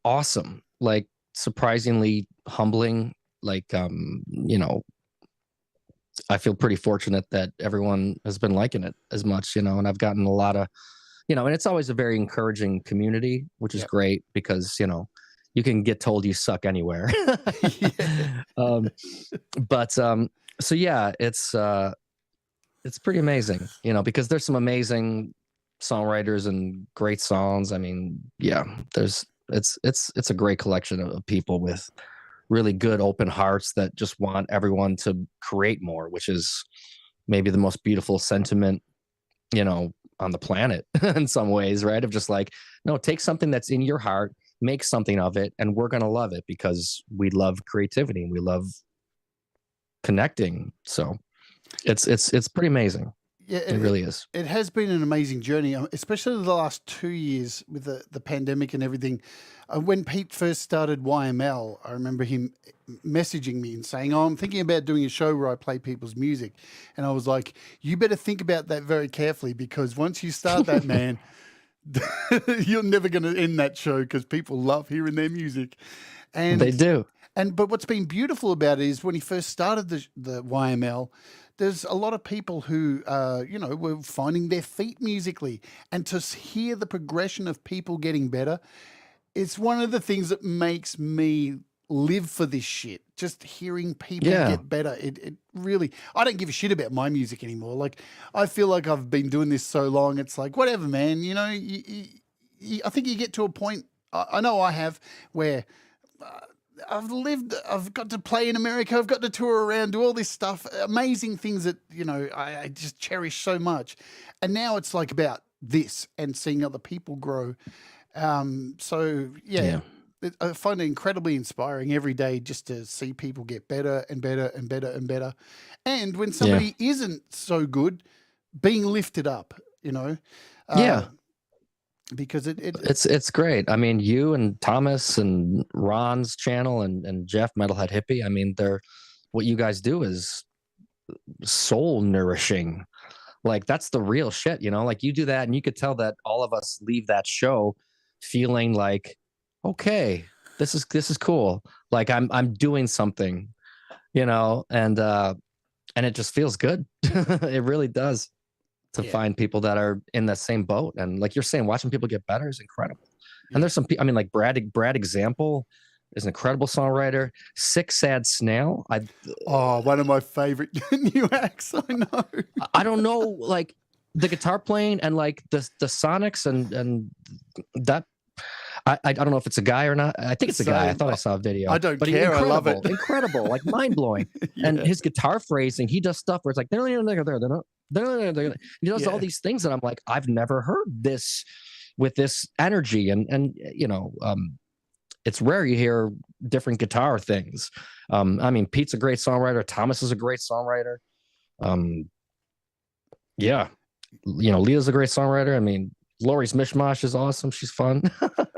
Speaker 4: awesome. Like surprisingly humbling. Like you know, I feel pretty fortunate that everyone has been liking it as much, you know, and I've gotten a lot of, you know, and it's always a very encouraging community, which is great because, you know, you can get told you suck anywhere. But so yeah, it's pretty amazing, you know, because there's some amazing songwriters and great songs. I mean, yeah, it's a great collection of people with really good open hearts that just want everyone to create more, which is maybe the most beautiful sentiment, you know, on the planet in some ways, right? Of just like, no, take something that's in your heart, make something of it, and we're going to love it because we love creativity and we love connecting. So it's pretty amazing. Yeah, it really is.
Speaker 1: It has been an amazing journey, especially the last 2 years with the pandemic and everything. When Pete first started YML, I remember him messaging me and saying, "Oh, I'm thinking about doing a show where I play people's music." And I was like, "You better think about that very carefully because once you start that, man, you're never going to end that show because people love hearing their music." And
Speaker 4: they do.
Speaker 1: But what's been beautiful about it is when he first started the YML, there's a lot of people who, you know, were finding their feet musically. And to hear the progression of people getting better, it's one of the things that makes me live for this shit. Just hearing people get better. It really, I don't give a shit about my music anymore. Like, I feel like I've been doing this so long. It's like, whatever, man. You know, I think you get to a point, I know I have, where I've got to play in America, I've got to tour around, do all this stuff, amazing things that, you know, I just cherish so much. And now it's like about this and seeing other people grow. So I find it incredibly inspiring every day just to see people get better and better and better and better. And when somebody isn't so good, being lifted up, you know. Because
Speaker 4: it's great. I mean, you and Thomas and Ron's channel and Jeff Metalhead Hippie, I mean, what you guys do is soul nourishing. Like that's the real shit, you know, like you do that and you could tell that all of us leave that show feeling like, okay, this is cool. Like I'm doing something, you know, and it just feels good. It really does. To find people that are in the same boat. And like you're saying, watching people get better is incredible. And there's some people, I mean, like Brad Example is an incredible songwriter. Sick Sad Snail.
Speaker 1: One of my favorite new acts. I know.
Speaker 4: I don't know, like the guitar playing and like the sonics and that. I don't know if it's a guy or not. I think it's a guy. I thought I saw a video.
Speaker 1: I don't
Speaker 4: but
Speaker 1: care. I love it.
Speaker 4: Incredible, like mind blowing. And his guitar phrasing, he does stuff where it's like he does all these things that I'm like, I've never heard this with this energy. And you know, it's rare you hear different guitar things. I mean, Pete's a great songwriter. Thomas is a great songwriter. Yeah, you know, Leah's a great songwriter. I mean, Lori's Mishmash is awesome. She's fun.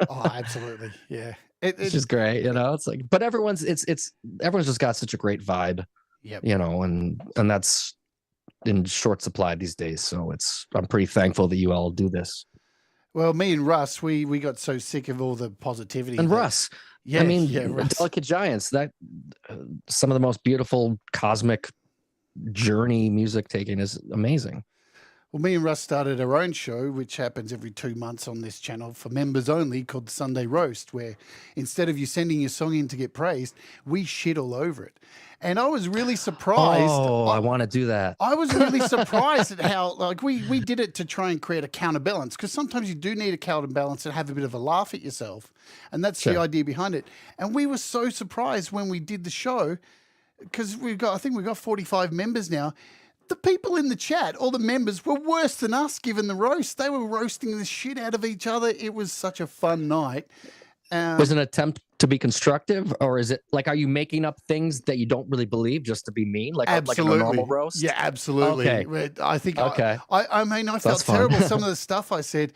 Speaker 1: Oh, absolutely. Yeah.
Speaker 4: It's just great, you know. It's like, but everyone's just got such a great vibe, you know, and that's in short supply these days. So I'm pretty thankful that you all do this.
Speaker 1: Well, me and Russ, we got so sick of all the positivity.
Speaker 4: And Russ, I mean, Delicate Giants, that some of the most beautiful cosmic journey music taking is amazing.
Speaker 1: Well, me and Russ started our own show, which happens every 2 months on this channel for members only, called Sunday Roast, where instead of you sending your song in to get praised, we shit all over it. And I was really surprised.
Speaker 4: Oh, I want to do that.
Speaker 1: I was really surprised at how, like, we did it to try and create a counterbalance, because sometimes you do need a counterbalance and have a bit of a laugh at yourself. And that's the idea behind it. And we were so surprised when we did the show, because I think we've got 45 members now. The people in the chat, all the members, were worse than us given the roast. They were roasting the shit out of each other. It was such a fun night.
Speaker 4: Was it an attempt to be constructive, or is it like, are you making up things that you don't really believe just to be mean, like a normal roast?
Speaker 1: Yeah, absolutely.
Speaker 4: Okay.
Speaker 1: I think.
Speaker 4: Okay.
Speaker 1: I mean, I felt terrible. Some of the stuff I said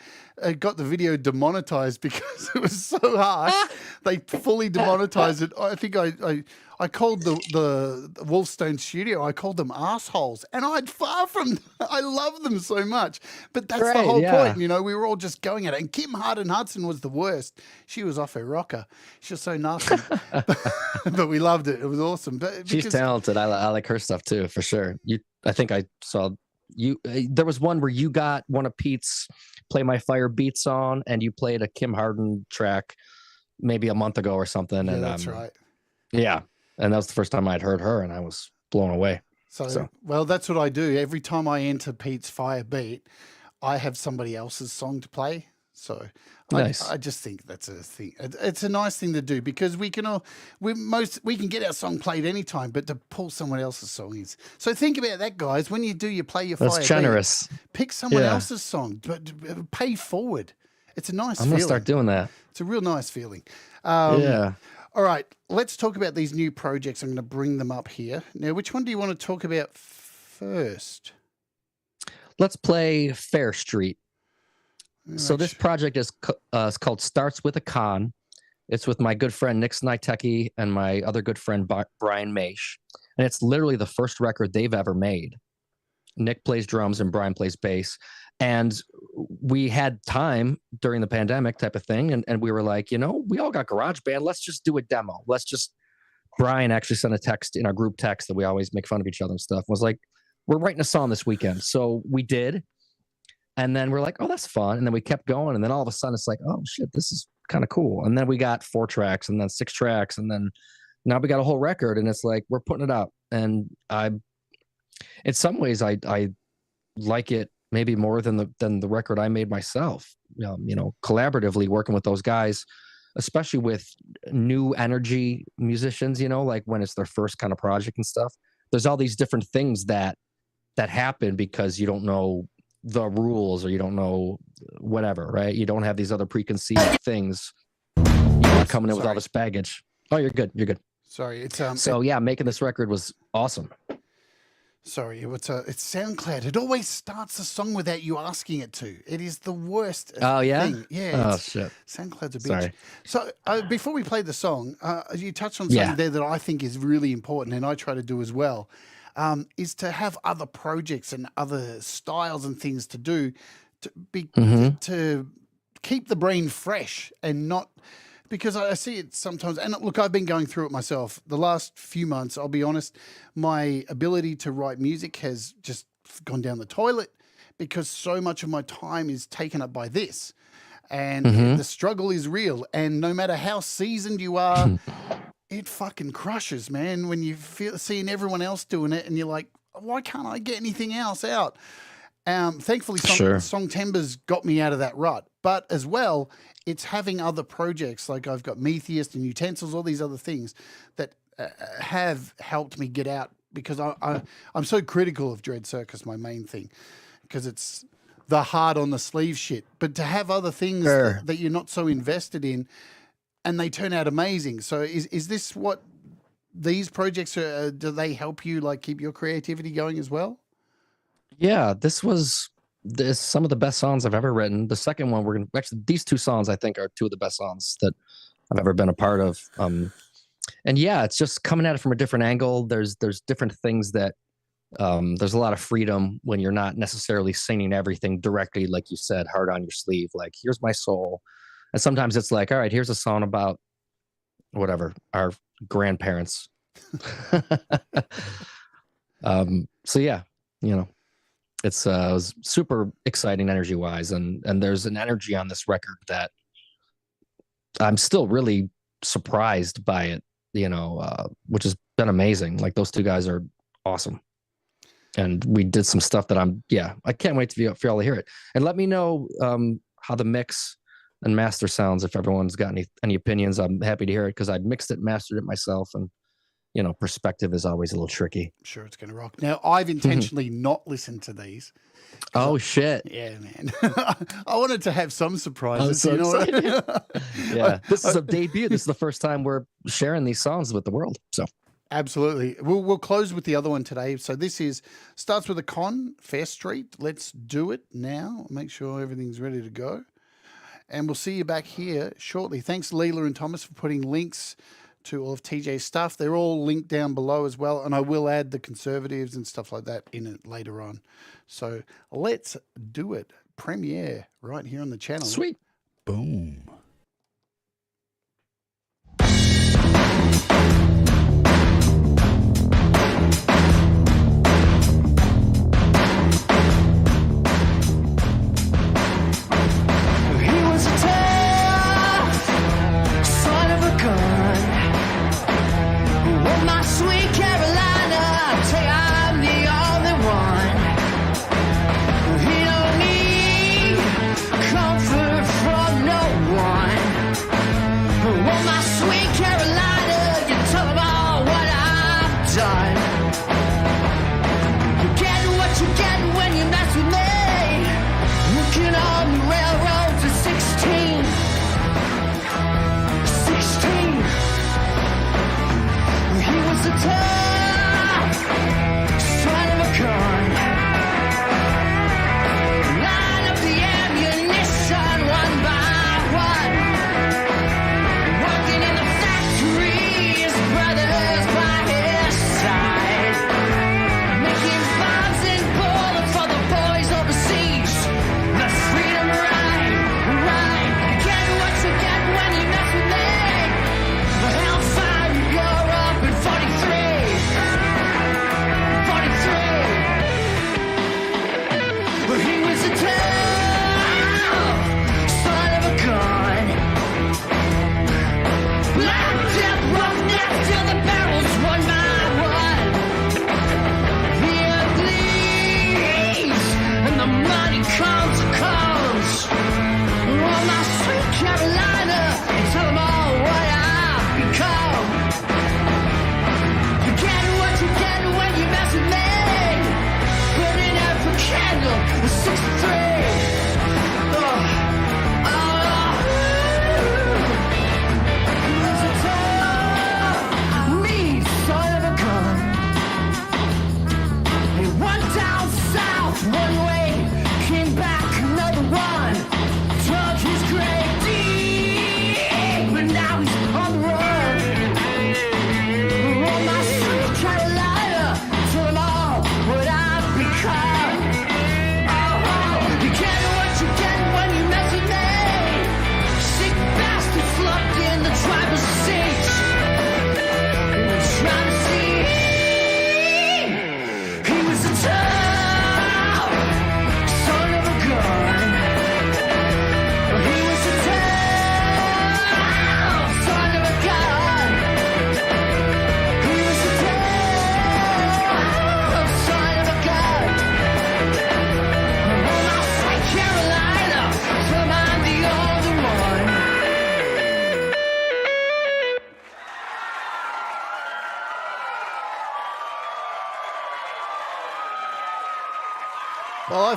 Speaker 1: got the video demonetized because it was so harsh. They fully demonetized it. I think I called the Wolfstone studio, I called them assholes. And I love them so much. But that's the whole point, you know, we were all just going at it. And Kim Hudson was the worst. She was off her rocker. She was so nasty. But we loved it. It was awesome. But
Speaker 4: she's talented. I like her stuff too, for sure. I think I saw you. There was one where you got one of Pete's Play My Fire beats on, and you played a Kim Hardin track maybe a month ago or something.
Speaker 1: Yeah,
Speaker 4: and
Speaker 1: that's right.
Speaker 4: Yeah. And that was the first time I'd heard her, and I was blown away.
Speaker 1: So, well, that's what I do. Every time I enter Pete's Fire beat, I have somebody else's song to play. So
Speaker 4: nice.
Speaker 1: I just think that's a thing. It's a nice thing to do, because we can get our song played anytime, but to pull someone else's song is. So think about that, guys. When you play your Fire
Speaker 4: that's generous.
Speaker 1: beat, pick someone else's song, but pay forward. It's a nice feeling.
Speaker 4: I'm going to start doing that.
Speaker 1: It's a real nice feeling.
Speaker 4: Yeah.
Speaker 1: All right, let's talk about these new projects. I'm going to bring them up here. Now, which one do you want to talk about first?
Speaker 4: Let's play Fair Street. So this project is called Starts With a Con. It's with my good friend Nick Snitecki and my other good friend Brian Maish. And it's literally the first record they've ever made. Nick plays drums and Brian plays bass. And we had time during the pandemic type of thing. And we were like, you know, we all got GarageBand. Let's just do a demo. Brian actually sent a text in our group text that we always make fun of each other and stuff. Was like, we're writing a song this weekend. So we did. And then we're like, oh, that's fun. And then we kept going. And then all of a sudden it's like, oh shit, this is kind of cool. And then we got 4 tracks and then 6 tracks. And then now we got a whole record, and it's like, we're putting it out. And in some ways I like it maybe more than the record I made myself, you know, collaboratively working with those guys, especially with new energy musicians, you know, like when it's their first kind of project and stuff. There's all these different things that happen because you don't know the rules, or you don't know whatever, right? You don't have these other preconceived things. You're coming in with all this baggage. Oh, you're good. You're good.
Speaker 1: Sorry. It's
Speaker 4: making this record was awesome.
Speaker 1: Sorry, it's SoundCloud. It always starts a song without you asking it to. It is the worst thing. Yeah.
Speaker 4: Oh, shit.
Speaker 1: SoundCloud's a bitch.
Speaker 4: Sorry.
Speaker 1: So before we play the song, you touched on something there that I think is really important, and I try to do as well, is to have other projects and other styles and things to do to keep the brain fresh and not... Because I see it sometimes, and look, I've been going through it myself. The last few months, I'll be honest, my ability to write music has just gone down the toilet because so much of my time is taken up by this. And the struggle is real. And no matter how seasoned you are, it fucking crushes, man, when you seeing everyone else doing it and you're like, why can't I get anything else out? Thankfully, Songtember's got me out of that rut. but as well, it's having other projects. Like I've got Metheist and Utensils, all these other things that have helped me get out, because I'm so critical of Dread Circus, my main thing, because it's the hard on the sleeve shit. But to have other things that you're not so invested in, and they turn out amazing. So is this what these projects are? Do they help you like keep your creativity going as well?
Speaker 4: Yeah, this is some of the best songs I've ever written. The second one, actually, these two songs I think are two of the best songs that I've ever been a part of. And yeah, it's just coming at it from a different angle. There's different things that there's a lot of freedom when you're not necessarily singing everything directly, like you said, hard on your sleeve. Like, here's my soul. And sometimes it's like, all right, here's a song about whatever, our grandparents. So yeah, it was super exciting energy wise. And there's an energy on this record that I'm still really surprised by it, which has been amazing. Like, those two guys are awesome. And we did some stuff that I can't wait for y'all to hear it. And let me know how the mix and master sounds. If everyone's got any opinions, I'm happy to hear it, because I mixed it, mastered it myself, and perspective is always a little tricky.
Speaker 1: I'm sure it's going to rock. Now, I've intentionally not listened to these.
Speaker 4: Oh shit!
Speaker 1: Yeah, man. I wanted to have some surprises.
Speaker 4: I'm so excited. Yeah, this is a debut. This is the first time we're sharing these songs with the world. So
Speaker 1: absolutely, we'll close with the other one today. So this starts with a con, Fair Street. Let's do it now. Make sure everything's ready to go. And we'll see you back here shortly. Thanks, Leela and Thomas, for putting links to all of TJ's stuff. They're all linked down below as well. And I will add the conservatives and stuff like that in it later on. So let's do it. Premiere right here on the channel.
Speaker 4: Sweet.
Speaker 1: Boom.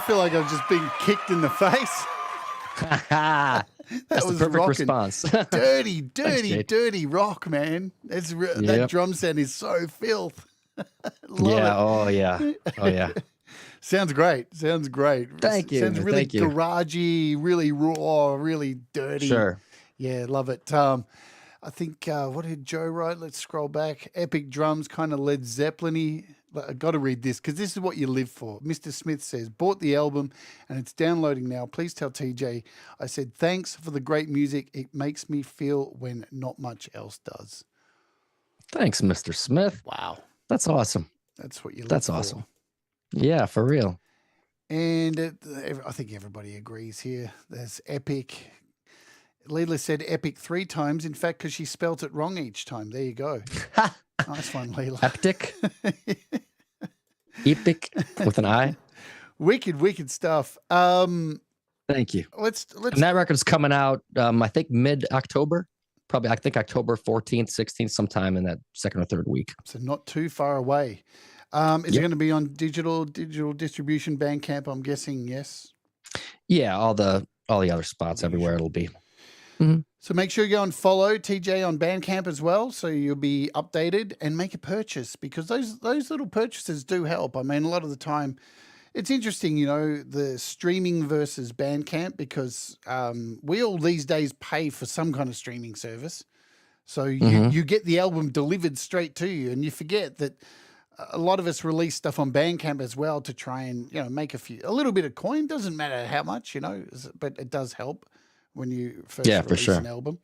Speaker 1: feel like I've just been kicked in the face.
Speaker 4: That's the perfect
Speaker 1: rocking.
Speaker 4: response.
Speaker 1: Dirty,
Speaker 4: Jade.
Speaker 1: dirty rock, man. That
Speaker 4: Yep.
Speaker 1: drum sound is so filth. Love
Speaker 4: Yeah.
Speaker 1: it.
Speaker 4: Oh yeah. Oh yeah.
Speaker 1: Sounds great. Sounds great.
Speaker 4: Thank you.
Speaker 1: Sounds really
Speaker 4: Thank you.
Speaker 1: garagey, really raw, really dirty.
Speaker 4: Sure.
Speaker 1: Yeah, love it. I think, what did Joe write? Let's scroll back. Epic drums, kind of Led Zeppelin-y. I got to read this because this is what you live for. Mr. Smith says, bought the album and it's downloading now. Please tell TJ I said thanks for the great music. It makes me feel when not much else does.
Speaker 4: Thanks, Mr. Smith.
Speaker 1: Wow.
Speaker 4: That's awesome.
Speaker 1: That's what you live
Speaker 4: That's
Speaker 1: for.
Speaker 4: awesome. Yeah, for real.
Speaker 1: And I think everybody agrees here. There's epic. Leela said epic 3 times. In fact, because she spelt it wrong each time. There you go. Nice one, Leela.
Speaker 4: Heptic. Epic with an I.
Speaker 1: Wicked stuff.
Speaker 4: Thank you.
Speaker 1: Let's
Speaker 4: And that record's coming out, I think mid-October. Probably, I think October 14th, 16th, sometime in that second or third week.
Speaker 1: so not too far away. Is it
Speaker 4: Yep.
Speaker 1: going to be on digital distribution, Bandcamp? I'm guessing yes.
Speaker 4: Yeah, all the other spots everywhere it'll be.
Speaker 1: So make sure you go and follow TJ on Bandcamp as well, so you'll be updated and make a purchase because those little purchases do help. I mean, a lot of the time, it's interesting, the streaming versus Bandcamp because we all these days pay for some kind of streaming service. So you get the album delivered straight to you, and you forget that a lot of us release stuff on Bandcamp as well to try and make a little bit of coin. Doesn't matter how much, but it does help when you first
Speaker 4: Yeah, for
Speaker 1: release
Speaker 4: sure.
Speaker 1: an album.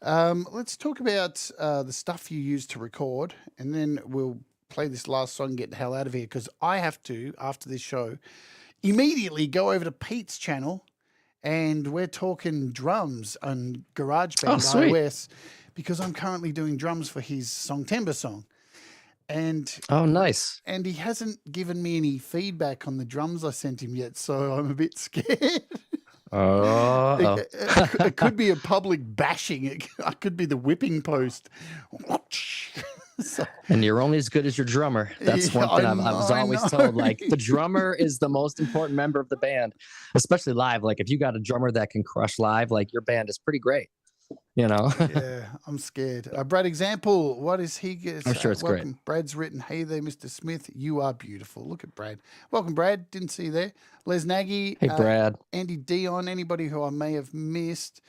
Speaker 1: Let's talk about the stuff you use to record, and then we'll play this last song and get the hell out of here because I have to, after this show, immediately go over to Pete's channel, and we're talking drums on GarageBand
Speaker 4: sweet.
Speaker 1: iOS because I'm currently doing drums for his Songtember song. And
Speaker 4: Oh, nice.
Speaker 1: and he hasn't given me any feedback on the drums I sent him yet, so I'm a bit scared.
Speaker 4: Oh,
Speaker 1: It could be a public bashing. I could be the whipping post. So,
Speaker 4: and you're only as good as your drummer. That's
Speaker 1: Yeah,
Speaker 4: one thing I
Speaker 1: I
Speaker 4: was
Speaker 1: know, I
Speaker 4: always
Speaker 1: know.
Speaker 4: told. Like the drummer is the most important member of the band, especially live. Like if you got a drummer that can crush live, like your band is pretty great.
Speaker 1: yeah, I'm scared. Brad, example, what is he?
Speaker 4: I'm sure it's great.
Speaker 1: welcome. Brad's written, hey there, Mr. Smith, you are beautiful. Look at Brad. Welcome, Brad. Didn't see you there. Les Nagy.
Speaker 4: Hey, Brad.
Speaker 1: Andy Dion, anybody who I may have missed.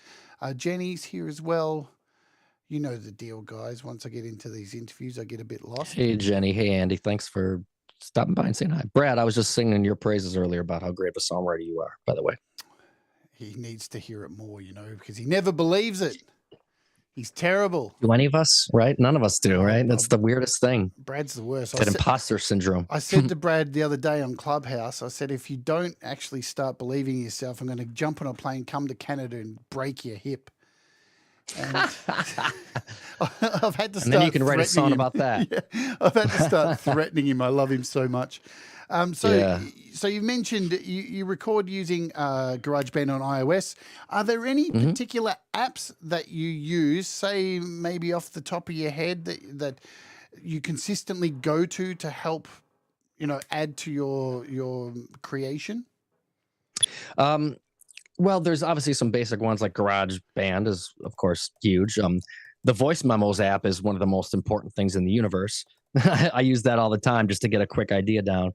Speaker 1: Jenny's here as well. You know the deal, guys. Once I get into these interviews, I get a bit lost.
Speaker 4: Hey, Jenny. Hey, Andy. Thanks for stopping by and saying hi. Brad, I was just singing your praises earlier about how great of a songwriter you are, by the way.
Speaker 1: He needs to hear it more, because he never believes it. He's terrible.
Speaker 4: Do any of us, right? None of us do, right? That's the weirdest thing.
Speaker 1: Brad's the worst.
Speaker 4: That imposter syndrome.
Speaker 1: I said to Brad the other day on Clubhouse, I said, if you don't actually start believing in yourself, I'm going to jump on a plane, come to Canada and break your hip. And I've had to start
Speaker 4: And then you can write a song
Speaker 1: threatening him.
Speaker 4: about that.
Speaker 1: Yeah, I've had to start threatening him. I love him so much. So
Speaker 4: Yeah.
Speaker 1: you mentioned you record using GarageBand on iOS. Are there any particular apps that you use, say maybe off the top of your head, that you consistently go to help, add to your creation?
Speaker 4: Well, there's obviously some basic ones like GarageBand is, of course, huge. The Voice Memos app is one of the most important things in the universe. I use that all the time just to get a quick idea down.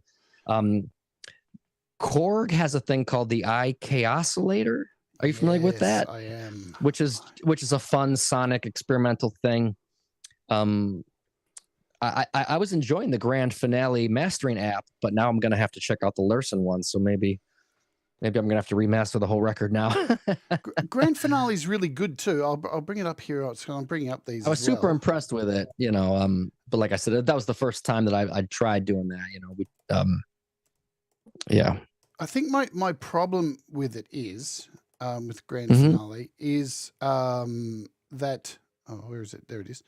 Speaker 4: Korg has a thing called the iChaosilator. Are you familiar with that?
Speaker 1: I am.
Speaker 4: Which is a fun sonic experimental thing. I was enjoying the Grand Finale mastering app, but now I'm gonna have to check out the Lursen one. So maybe I'm gonna have to remaster the whole record now.
Speaker 1: Grand Finale is really good too. I'll bring it up here. So I'm bringing up these.
Speaker 4: I was super impressed with it, but like I said, that was the first time that I tried doing that. Yeah.
Speaker 1: I think my problem with it is with Grand
Speaker 4: Mhm.
Speaker 1: Finale is that where is it? There it is.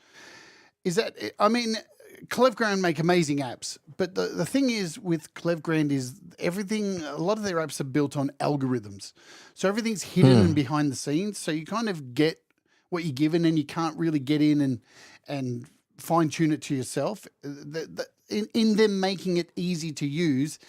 Speaker 1: Is that Clevgrand make amazing apps, but the thing is with Clevgrand is a lot of their apps are built on algorithms. So everything's hidden and behind the scenes. So you kind of get what you're given and you can't really get in and fine tune it to yourself. In them making it easy to use,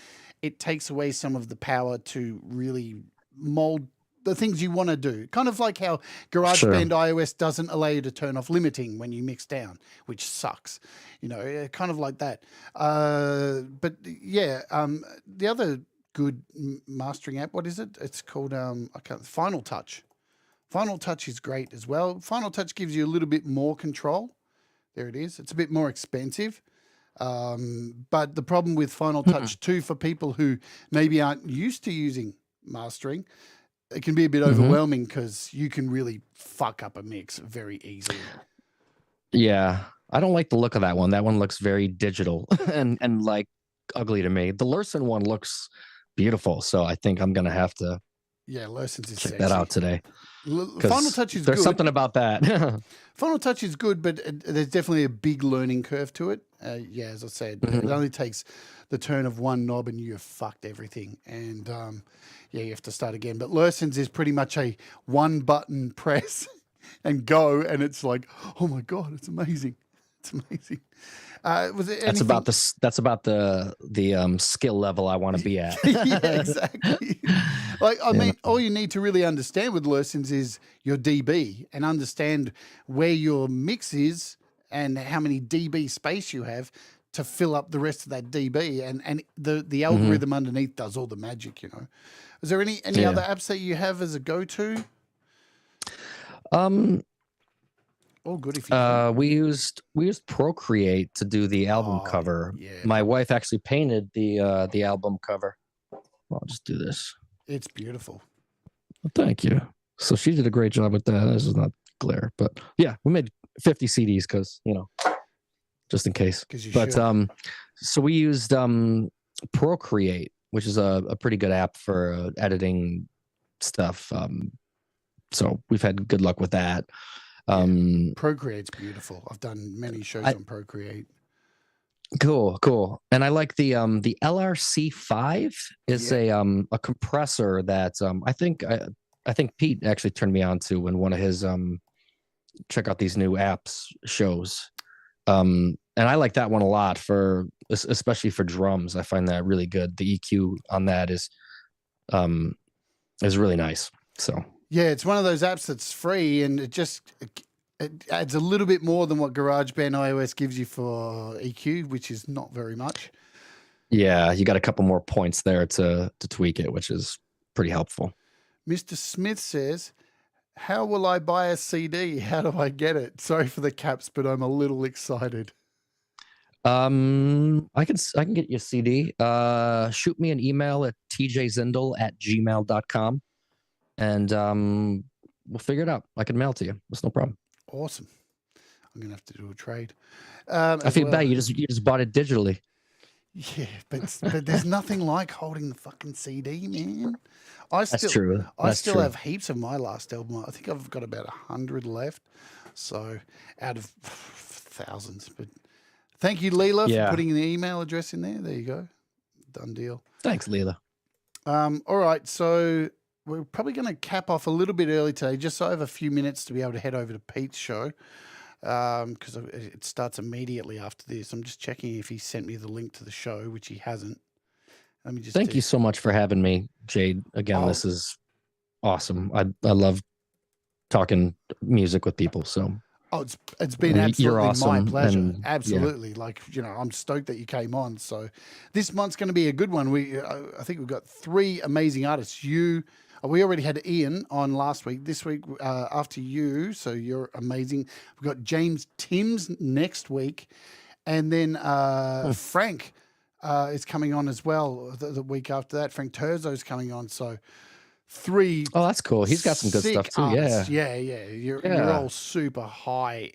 Speaker 1: it takes away some of the power to really mold the things you want to do. Kind of like how GarageBand iOS doesn't allow you to turn off limiting when you mix down, which sucks. Kind of like that. But yeah, the other good mastering app, what is it? It's called Final Touch. Final Touch is great as well. Final Touch gives you a little bit more control. There it is. It's a bit more expensive. But the problem with Final Touch 2 for people who maybe aren't used to using mastering, it can be a bit overwhelming because you can really fuck up a mix very easily.
Speaker 4: Yeah. I don't like the look of that one. That one looks very digital and like ugly to me. The Lursen one looks beautiful. So I think I'm going to have to
Speaker 1: Lursen's is
Speaker 4: check
Speaker 1: sexy.
Speaker 4: that out today.
Speaker 1: Final Touch is good.
Speaker 4: There's something about that.
Speaker 1: Final Touch is good, but there's definitely a big learning curve to it. As I said, it only takes the turn of one knob and you've fucked everything. And you have to start again. But Lursen's is pretty much a one button press and go, and it's like, oh my God, it's amazing. It's amazing. Was it
Speaker 4: That's about the skill level I want to be at.
Speaker 1: Yeah, exactly. I mean, all you need to really understand with Lursen's is your dB and understand where your mix is and how many dB space you have to fill up the rest of that dB, and the algorithm underneath does all the magic. Is there any other apps that you have as a go-to? All good if you
Speaker 4: we used Procreate to do the album cover.
Speaker 1: Yeah.
Speaker 4: My wife actually painted the album cover. I'll just do this.
Speaker 1: It's beautiful.
Speaker 4: Well, thank you. So she did a great job with that. This is not glare, but yeah, we made 50 CDs because just in case. But so we used Procreate, which is a pretty good app for editing stuff. So we've had good luck with that.
Speaker 1: Procreate's beautiful. I've done many shows on Procreate.
Speaker 4: Cool. And I like the LRC5 is a compressor that I think Pete actually turned me on to in one of his check out these new apps shows. And I like that one a lot especially for drums. I find that really good. The EQ on that is really nice. So
Speaker 1: yeah, it's one of those apps that's free, and it adds a little bit more than what GarageBand iOS gives you for EQ, which is not very much.
Speaker 4: Yeah, you got a couple more points there to tweak it, which is pretty helpful.
Speaker 1: Mr. Smith says, how will I buy a CD? How do I get it? Sorry for the caps, but I'm a little excited.
Speaker 4: I can get you a CD. Shoot me an email at tjzindle@gmail.com. And we'll figure it out. I can mail it to you. That's no problem.
Speaker 1: Awesome. I'm gonna have to do a trade.
Speaker 4: I feel bad. You just bought it digitally.
Speaker 1: Yeah, but there's nothing like holding the fucking CD, man.
Speaker 4: That's true.
Speaker 1: I still have heaps of my last album. I think I've got about 100 left. So out of thousands. But thank you, Leela, for putting the email address in there. There you go. Done deal.
Speaker 4: Thanks, Leela.
Speaker 1: All right, so we're probably going to cap off a little bit early today, just so I have a few minutes to be able to head over to Pete's show, because it starts immediately after this. I'm just checking if he sent me the link to the show, which he hasn't. Let me just
Speaker 4: Thank you so much for having me, Jade. Again, this is awesome. I love talking music with people. So
Speaker 1: it's been absolutely
Speaker 4: awesome,
Speaker 1: my pleasure.
Speaker 4: and,
Speaker 1: absolutely. I'm stoked that you came on. So this month's going to be a good one. I think we've got 3 amazing artists. We already had Ian on last week. This week, after you, so you're amazing. We've got James Timms next week. And then Frank is coming on as well the week after that. Frank Terzo's coming on. So 3.
Speaker 4: Oh, that's cool. He's got some good stuff too.
Speaker 1: Artists. Yeah. You're all super high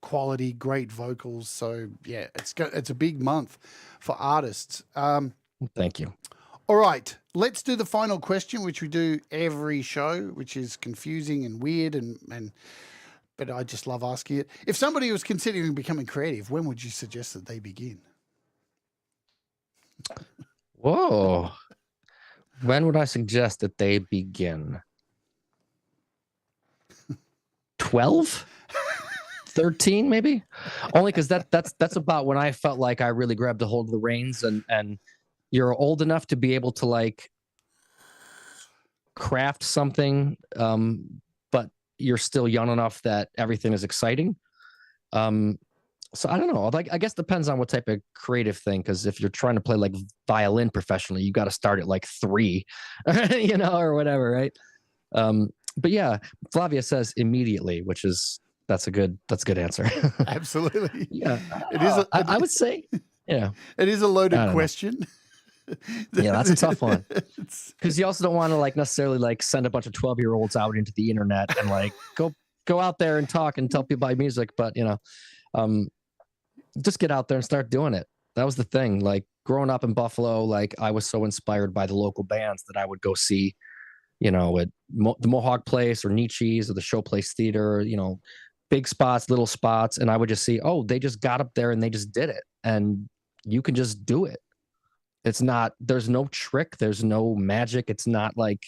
Speaker 1: quality, great vocals. So yeah, it's a big month for artists.
Speaker 4: Thank you.
Speaker 1: All right, let's do the final question, which we do every show, which is confusing and weird, but I just love asking it. If somebody was considering becoming creative, when would you suggest that they begin?
Speaker 4: Whoa. When would I suggest that they begin? 12? 13 maybe? Only because that's about when I felt like I really grabbed a hold of the reins and you're old enough to be able to like craft something, but you're still young enough that everything is exciting. So I don't know. Like, I guess depends on what type of creative thing. Because if you're trying to play like violin professionally, you got to start at like 3, or whatever, right? But yeah, Flavia says immediately, which is that's a good answer.
Speaker 1: Absolutely.
Speaker 4: Yeah,
Speaker 1: It is.
Speaker 4: I would say, yeah,
Speaker 1: It is a loaded question.
Speaker 4: Yeah, that's a tough one.
Speaker 1: It's-
Speaker 4: Because you also don't want to like necessarily like send a bunch of 12-year-olds out into the internet and like go out there and talk and tell people about music, but just get out there and start doing it. That was the thing. Like growing up in Buffalo, like I was so inspired by the local bands that I would go see, at the Mohawk Place or Nietzsche's or the Showplace Theater, big spots, little spots. And I would just see, oh, they just got up there and they just did it. And you can just do it. There's no trick. There's no magic. It's not like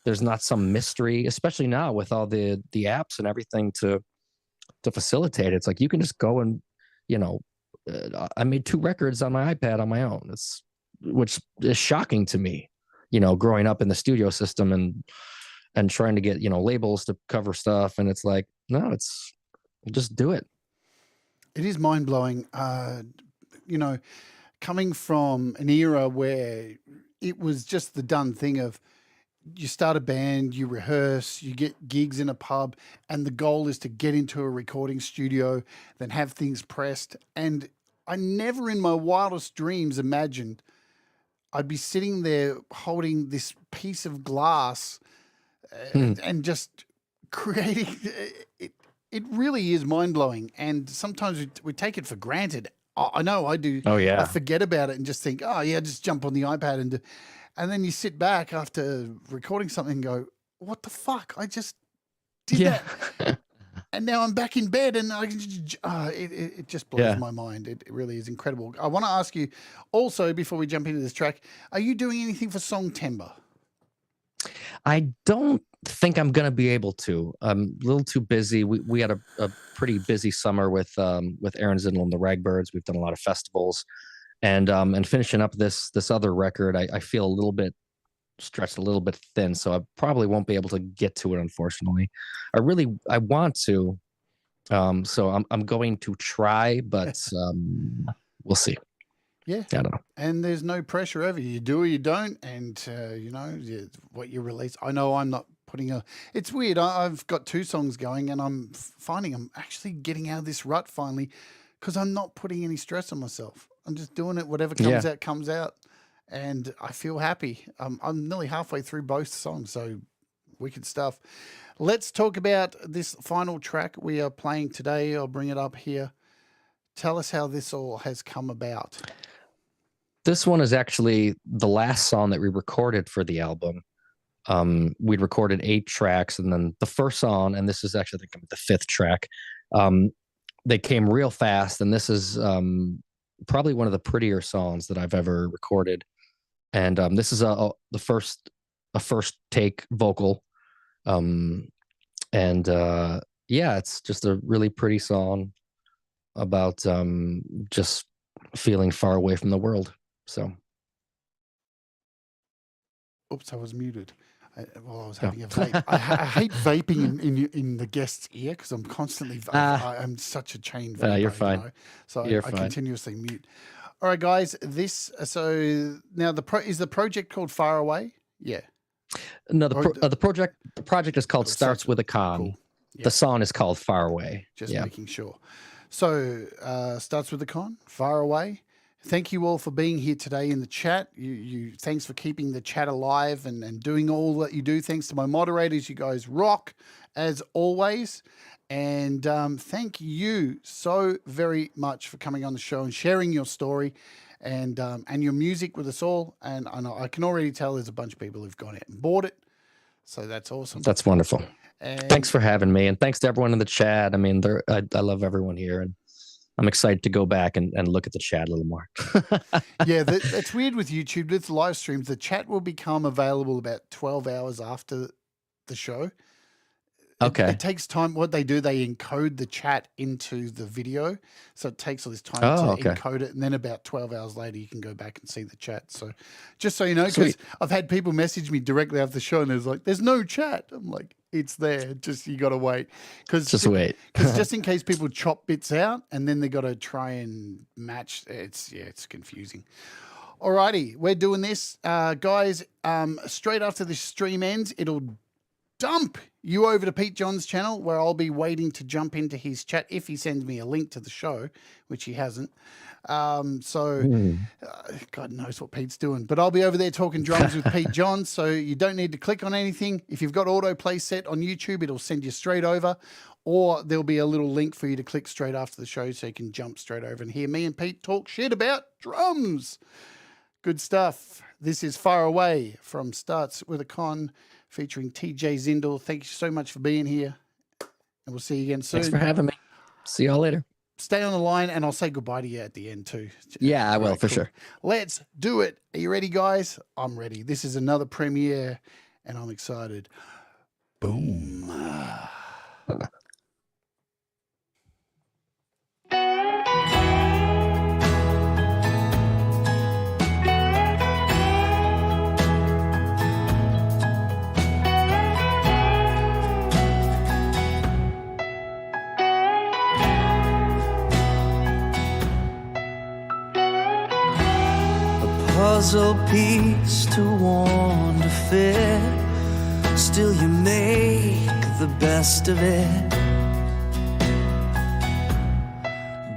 Speaker 4: there's not some mystery, especially now with all the apps and everything to facilitate it. It's like you can just go and, I made 2 records on my iPad on my own. Which is shocking to me, growing up in the studio system and trying to get, labels to cover stuff. And it's like, no, just do it.
Speaker 1: It is mind blowing. Coming from an era where it was just the done thing of you start a band, you rehearse, you get gigs in a pub, and the goal is to get into a recording studio, then have things pressed. And I never in my wildest dreams imagined I'd be sitting there holding this piece of glass and just creating it. It really is mind blowing. And sometimes we take it for granted. I know I do.
Speaker 4: Oh, yeah.
Speaker 1: I forget about it and just think, oh, yeah, just jump on the iPad and then you sit back after recording something and go, what the fuck? I just did that. And now I'm back in bed and it just blows my mind. It really is incredible. I want to ask you also, before we jump into this track, are you doing anything for Songtember?
Speaker 4: I don't think I'm going to be able to. I'm a little too busy. We had a pretty busy summer with Erin Zindle and the Ragbirds. We've done a lot of festivals, and finishing up this other record, I feel a little bit stretched, a little bit thin, so I probably won't be able to get to it. Unfortunately, I want to, so I'm going to try, but we'll see.
Speaker 1: Yeah,
Speaker 4: I don't know.
Speaker 1: And there's no pressure over you. You do or you don't, and what you release. I know I'm not putting It's weird. I've got 2 songs going, and I'm finding I'm actually getting out of this rut finally, because I'm not putting any stress on myself. I'm just doing it. Whatever comes out, and I feel happy. I'm nearly halfway through both songs, so wicked stuff. Let's talk about this final track we are playing today. I'll bring it up here. Tell us how this all has come about.
Speaker 4: This one is actually the last song that we recorded for the album. We'd recorded 8 tracks, and then the first song, and this is actually, I think, the 5th track. They came real fast, and this is probably one of the prettier songs that I've ever recorded. And this is a first take vocal, it's just a really pretty song about just feeling far away from the world. So,
Speaker 1: oops, I was muted. I was having a vape. I hate vaping in the guest's ear because I'm constantly. I'm such a chain vaper.
Speaker 4: You're fine.
Speaker 1: So
Speaker 4: you're
Speaker 1: I
Speaker 4: fine.
Speaker 1: Continuously mute. All right, guys. So now is the project called Far Away? Yeah.
Speaker 4: No, the project is called Starts with a Con.
Speaker 1: Cool. Yeah.
Speaker 4: The song is called Far Away.
Speaker 1: Just making sure. So Starts with a Con, Far Away. Thank you all for being here today in the chat. You thanks for keeping the chat alive and doing all that you do. Thanks to my moderators. You guys rock as always. And thank you so very much for coming on the show and sharing your story and your music with us all. And I can already tell there's a bunch of people who've gone out and bought it. So that's awesome.
Speaker 4: That's wonderful.
Speaker 1: And
Speaker 4: thanks for having me. And thanks to everyone in the chat. I mean, I love everyone here. And I'm excited to go back and look at the chat a little more.
Speaker 1: Yeah, that's weird with YouTube. With live streams, the chat will become available about 12 hours after the show.
Speaker 4: Okay.
Speaker 1: It takes time. What they do, they encode the chat into the video. So it takes all this time
Speaker 4: Oh,
Speaker 1: to
Speaker 4: okay.
Speaker 1: encode it. And then about 12 hours later, you can go back and see the chat. So just so you know, because
Speaker 4: Sweet.
Speaker 1: I've had people message me directly after the show and there's like, there's no chat. I'm like, it's there. Just, you got to wait.
Speaker 4: Just wait.
Speaker 1: Because just in case people chop bits out and then they got to try and match. It's confusing. Alrighty, we're doing this. Guys, straight after the stream ends, it'll dump you over to Pete John's channel where I'll be waiting to jump into his chat if he sends me a link to the show, which he hasn't. God knows what Pete's doing. But I'll be over there talking drums with Pete John, so you don't need to click on anything. If you've got autoplay set on YouTube, it'll send you straight over, or there'll be a little link for you to click straight after the show so you can jump straight over and hear me and Pete talk shit about drums. Good stuff. This is Far Away from Starts with a Con featuring TJ Zindle. Thank you so much for being here. And we'll see you again soon.
Speaker 4: Thanks for having me. See y'all later.
Speaker 1: Stay on the line and I'll say goodbye to you at the end too.
Speaker 4: Yeah, I will, for sure.
Speaker 1: Let's do it. Are you ready, guys? I'm ready. This is another premiere and I'm excited. Boom.
Speaker 3: Puzzle piece too worn to fit. Still you make the best of it.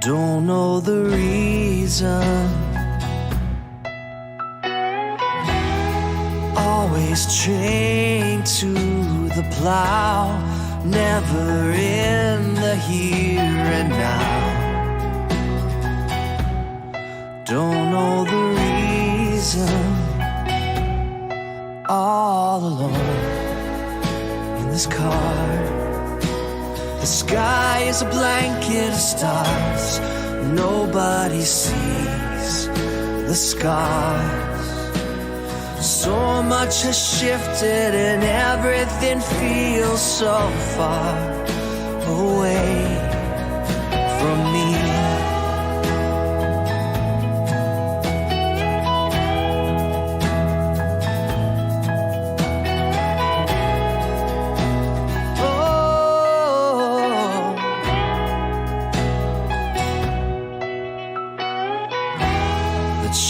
Speaker 3: Don't know the reason. Always chained to the plow, never in the here and now. Don't know the reason. All alone in this car. The sky is a blanket of stars. Nobody sees the scars. So much has shifted and everything feels so far away from me.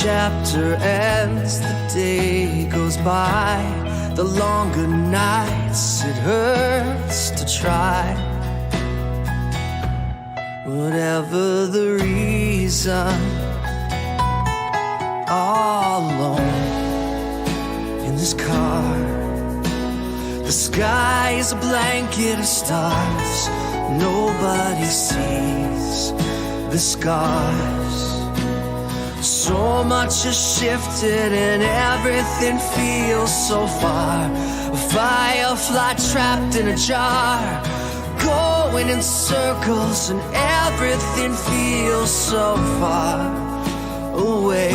Speaker 3: Chapter ends, the day goes by. The longer nights, it hurts to try. Whatever the reason, all alone in this car. The sky is a blanket of stars. Nobody sees the scars. So much has shifted and everything feels so far. A firefly trapped in a jar, going in circles and everything feels so far away.